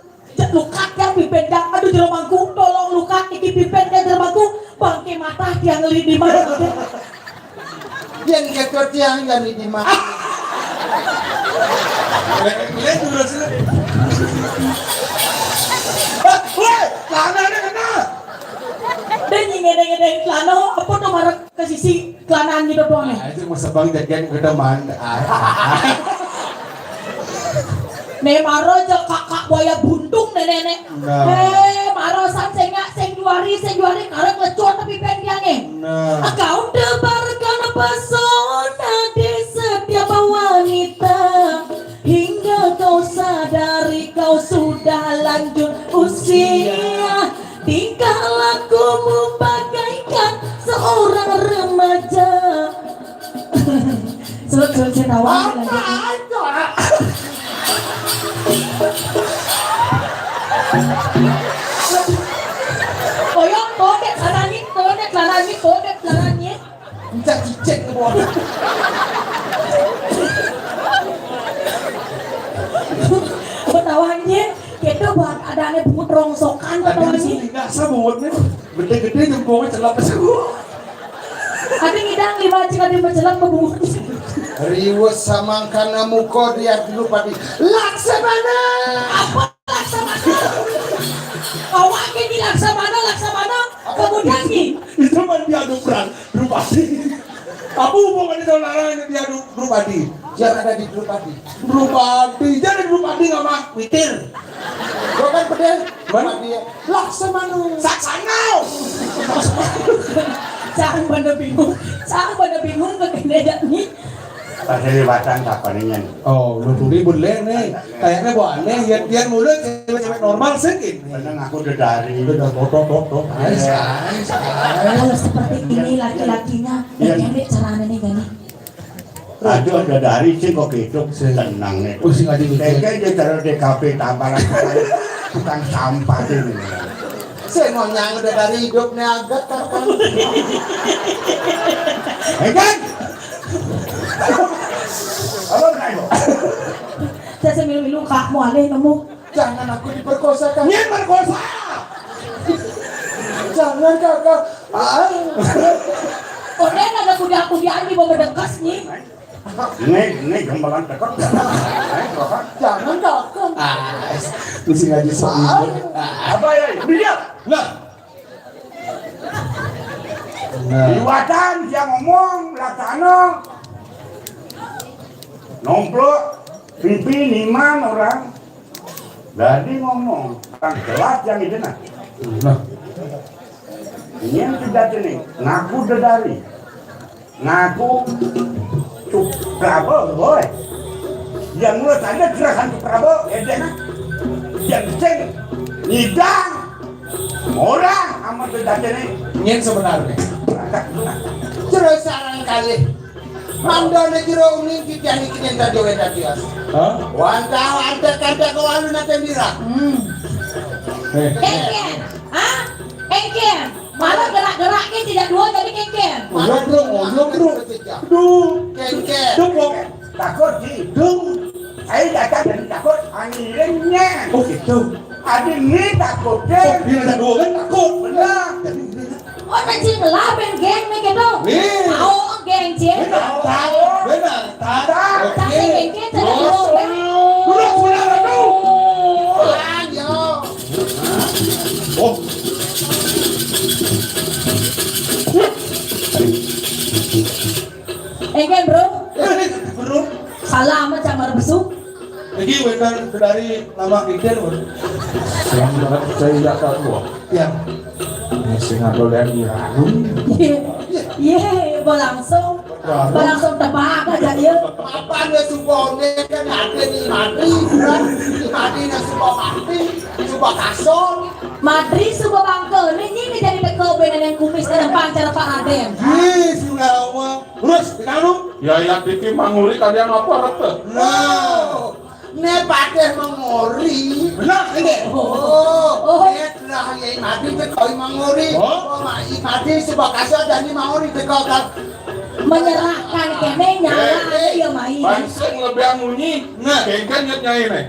Luka ya pipendang, aduh jero mangku, tolong luka iki pipendang jero mangku, bangke mata tiang lidi mana? Yang ketot yang jadi di mana? Lihat dulu sini. Woi, celana ada kena. Dan ngedeng celana, apa tuh marah ke sisi celanaan gitu doang ya? Itu masa bang jadian ke depan. Maro aja kakak buaya buntung nenek. Maro sing juari karek lecor tapi pendiange. Kau tebarkan pesona di setiap wanita hingga kau sadari kau sudah lanjut usia. Tingkah lakumu bagaikan seorang remaja. Selesai tawa lagi. Koyong todet celananya. Cak cicek ke bawah. Betawannya kita buat adanya bungut rongsokan betawannya. Enggak sabutnya. Gede-gede jempolnya celap semua. Ada ngidang 5 jika di menjelang bebungut. Riwes samangkana muko dia dulu padi. Laksamana. Apa laksamana? Awak ini laksamana. Kemudian nih. Itu mah diadu perang Drupadi. Apa hubungannya dengan orang yang diadu Drupadi? Jangan ada di Drupadi. Jadi Drupadi nggak mah witir. Gua kan pedel. Drupadi. Laksamana. Saksanau. Jangan pada bingung kegedean nih. Pasal batang kapaningan. Oh, lu ribut nih. Kayaknya buat aneh, yang mulut cewek normal sedikit. Kadang aku udah dari. Udah tok. Kalau seperti ini laki-lakinya, pendek caranya nih gani. Aduh ada dari sih kok hidup tenang nih. Pusing aja gitu. Kayaknya dia taruh di kafe tamparan. tukang sampah ini. Saya mau nyang udah dari hidupnya agak kan. Kan? Apa kamu? Saya semilu-milu kamu alih kamu. Jangan aku diperkosa kan. Nyen berkosa. Jangan kakak. Kok dia ada kuda-kudaan di bawah bedekas nih? Ini gembalan tekor. Jangan kakak. Mesti ngaji soal. Apa ya? Dia. Nah, Iwatan dia ngomong laksana. Nomplok pipi niman orang. Jadi ngomong orang jelas yang itu nah. Ini yang tidak ini ngaku dedari. Ngaku Prabowo, boy. Yang mulai tanda gerakan Prabowo, edena. Yang ceng, nyidang, orang amat tidak ini. nyen sebenarnya. Terus sarang kali. Mandone jero uning kitiani kinen tadi weda bias. Hah? Wanta kanta kawalu na tembira. Kengken, ah? Kengken, malah gerak-geraknya tidak dua jadi kengken. Oblok bro. Kengke. Duh, Takut sih, saya datang dan takut anginnya. oh gitu. Ada ini takut Oh, deh. dia ada dua kan takut. Benar. Oh, nanti ngelaben geng nih gitu. Nih. Tahu geng cie. Benar, tak. Tapi kengken tidak dua. Duduk benar itu. Ayo. Oh, Kengken bro, bro. salah sama camar besuk. Jadi wedan dari nama Kiden, bro. Yang banget saya tahu. Ya. Singa dolen iranu. Iya, langsung tebak aja dia. Apa dia subone kan ada nih mati, kan? Mati na suba mati, suba kasol. Madri suka bangke, ini dari teko benan yang kumis dan pancar Pak Raden. Ih, Sungawa. Terus, dikanu? Ya yang tiki manguri kalian apa rete? Nah. Ne pateh mengori. Benar, ini. Oh, lah yang mati teko mengori. Oh. Mati suba kasol jadi mengori teko kan. Menyerahkan kene nyala dia main. Bangseng lebih amunyi. Nah. Kengken nyet nyai nih.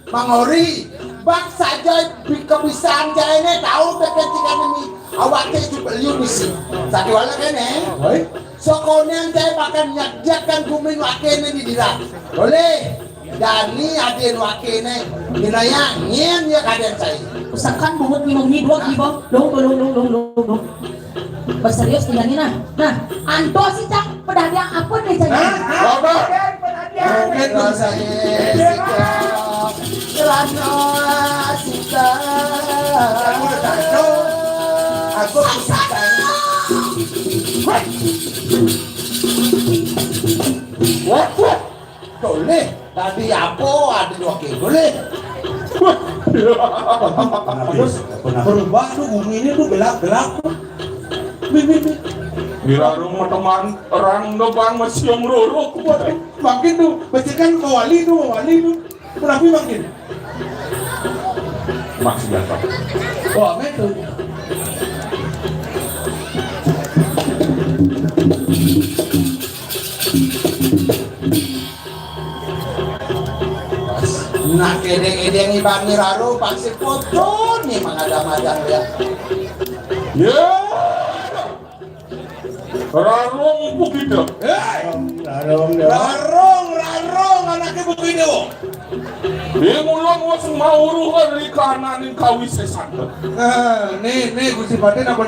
Mangori, bak saja kebiasaan jaya ini tahu ketika ini awaknya juga liu misi. Satu wala kene, Baik. sokonya jaya pakai nyakkan kumin wakene di dira. Boleh, dari adin wakene, dinaya nyen ya kalian saya. Usahakan bungut minum hidung gibong. Dong. Berserius tinggalin nah. Anto sih cak pedagang apa deh cak? Apa? Mungkin Rasanya sikap, kerana sikap. aku Wah, boleh. Tadi apa ada dua ke boleh. terus berubah tuh bumi ini tuh gelap-gelap. Bila rumah teman orang depan masih yang rorok. Makin tuh, bacakan mawali tuh. Kenapa makin? Maksud apa? Wah, itu. Nah, kedeng-kedeng ibangi raro pasti foto nih mengadang-adang ya. Ya. Rarong begitu. Larong anaknya begini wong. Dia mulang wasung mauru hari kanan kawis sesan. Nah, nih Gusti Paten apa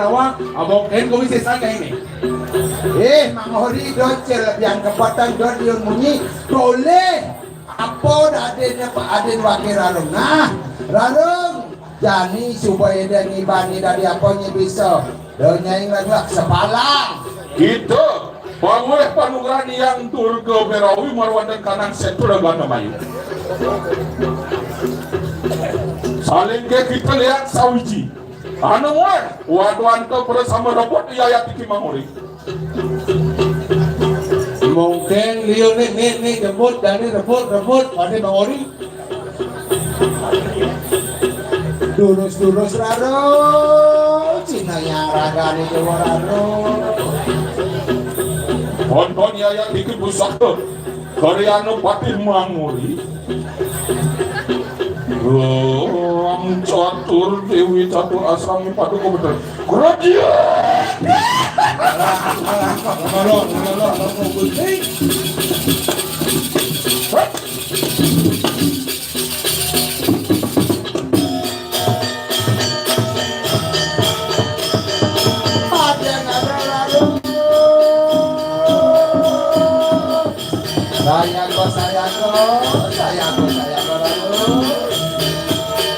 abang kau bisa sana ini. Mang Hori docel yang kepatan dia munyi boleh. Apa adanya Pak Aden wakil rarong. Nah, rarong jani supaya dia ngibani dari apanya bisa. Donya yang lagi sepalang. Gitu. Paweh panugrani yang tur ke Berawi marwan dan kanan setu gana mayu. Saling ke kita lihat sawiji. Anu waduan ke bersama robot yayat iki manguri. Mungkin Leo nih jemput dari rebut pada Bang Ori. Durus-durus raro, Cina yang raga nih Jawa raro. Konton yang bikin pusaka Karyana Patih Manguri Ram Catur Dewi Catur Asrami Paduka Betul Kerajaan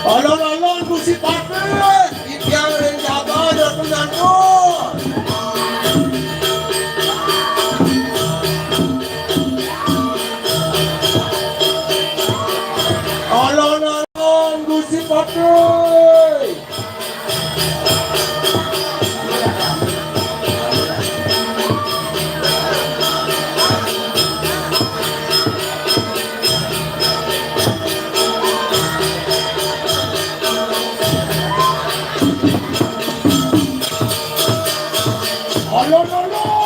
Alon-alon Gusti Patih, itiang ring jaga dan penyanyi. Alon-alon Gusti Patih. Alon-alon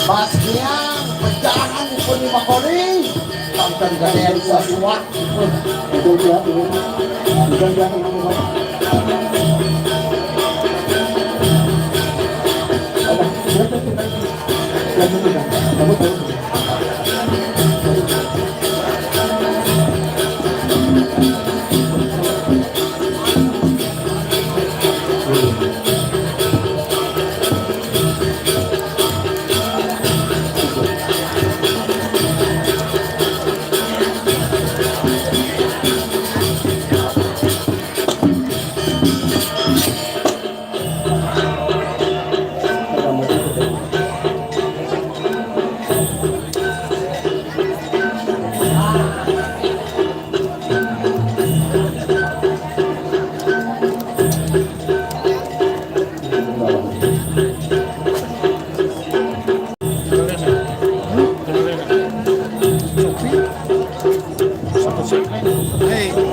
Mas Biang, pecahan pun 5 kori. Tamkan gaya yang bisa suat. Itu dia, bukan dia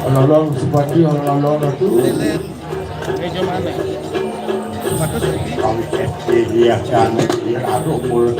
Alon-alon Sepati alon-alon itu Meja mana? Satu Sophie. Kami safety dia kan dia aduh mulut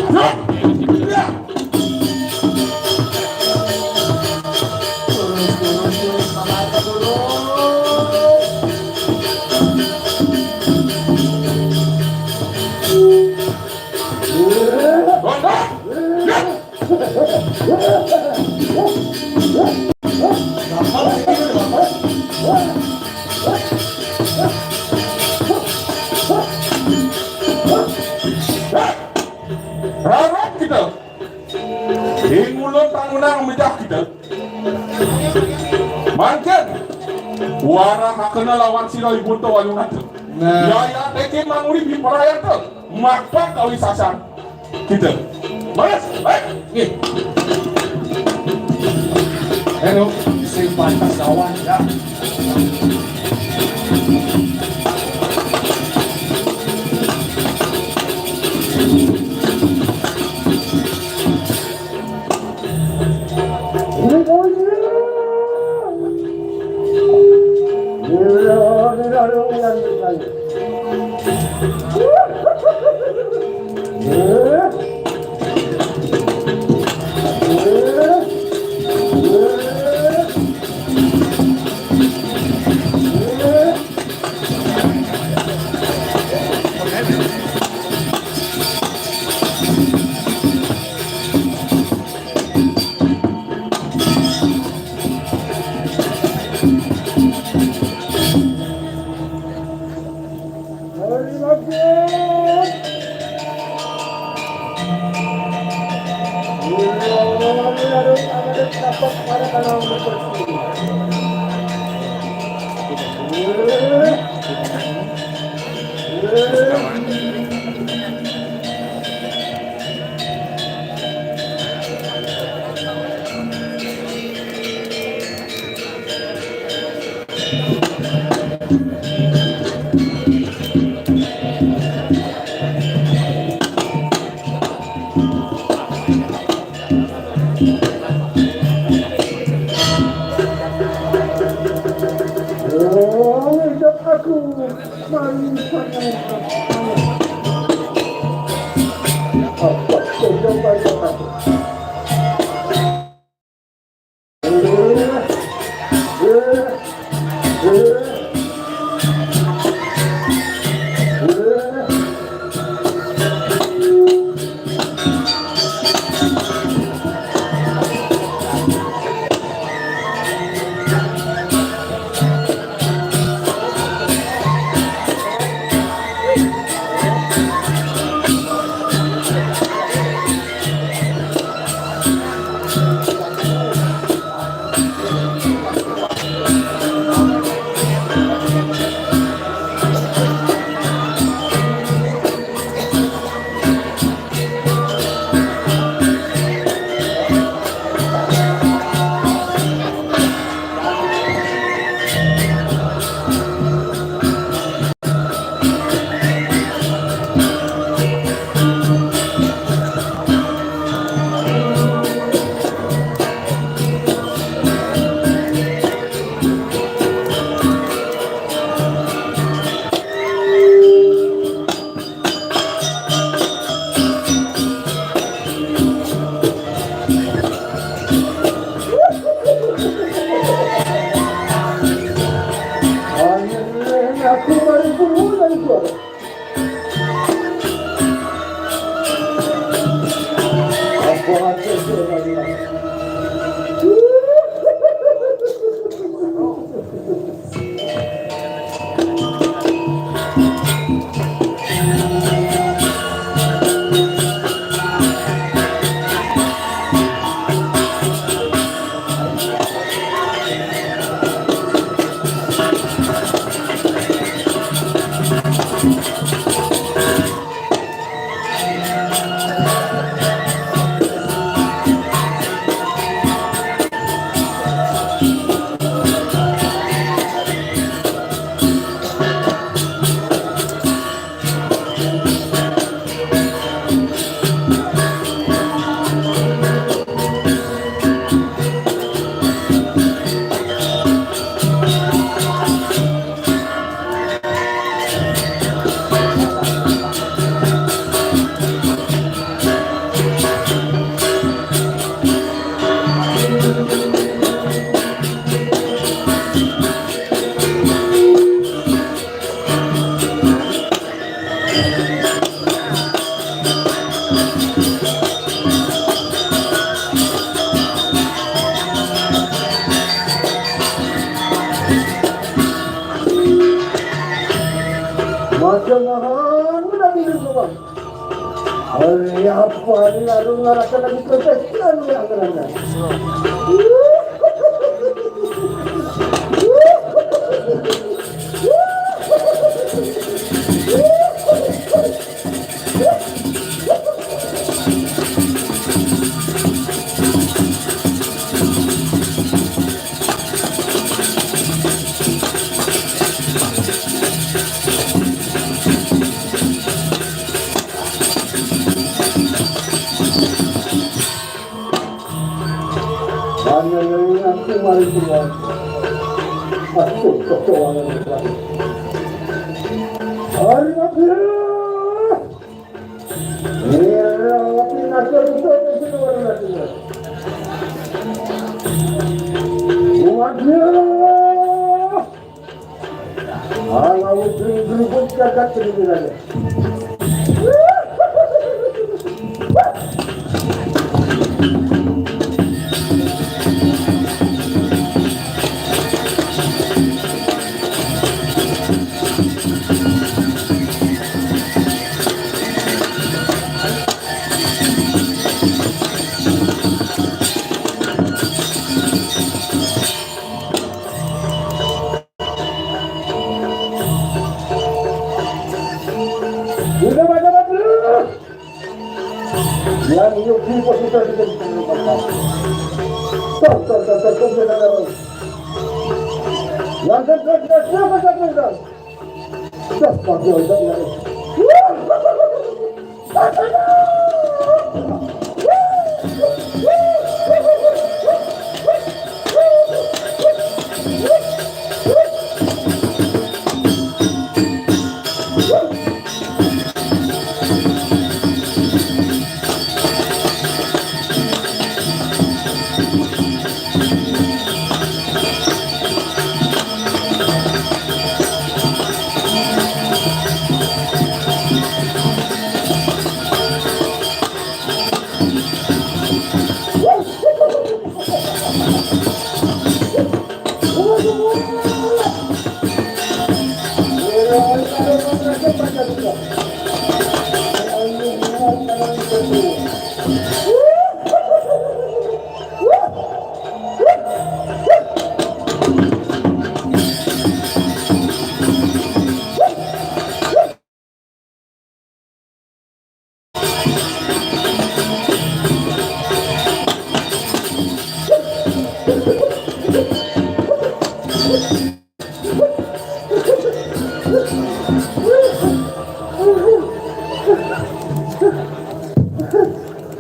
Harap kita di mulut tangunang medah kita Mangken Wara hakena lawan sila ibu to walungan tu Ya teke manguri biparaya tu Makpak kawi sasar Kita Malas baik Hello, simpan kawan ya. Jangan menangis semua. Hari apa ni lalu ngarakan lagi kebetulan yang kerana. Nanti mari keluar. Masuk ke ruangan lagi. Hari apa? Ya, tapi nanti itu keluar lagi. Waduh. Kalau beri pun jagat terus lagi. yuk di posisi kita di lupa. Stop, jangan terus. Lanjut, siapa udah? Stop, udah.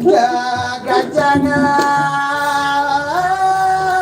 Jaga jangan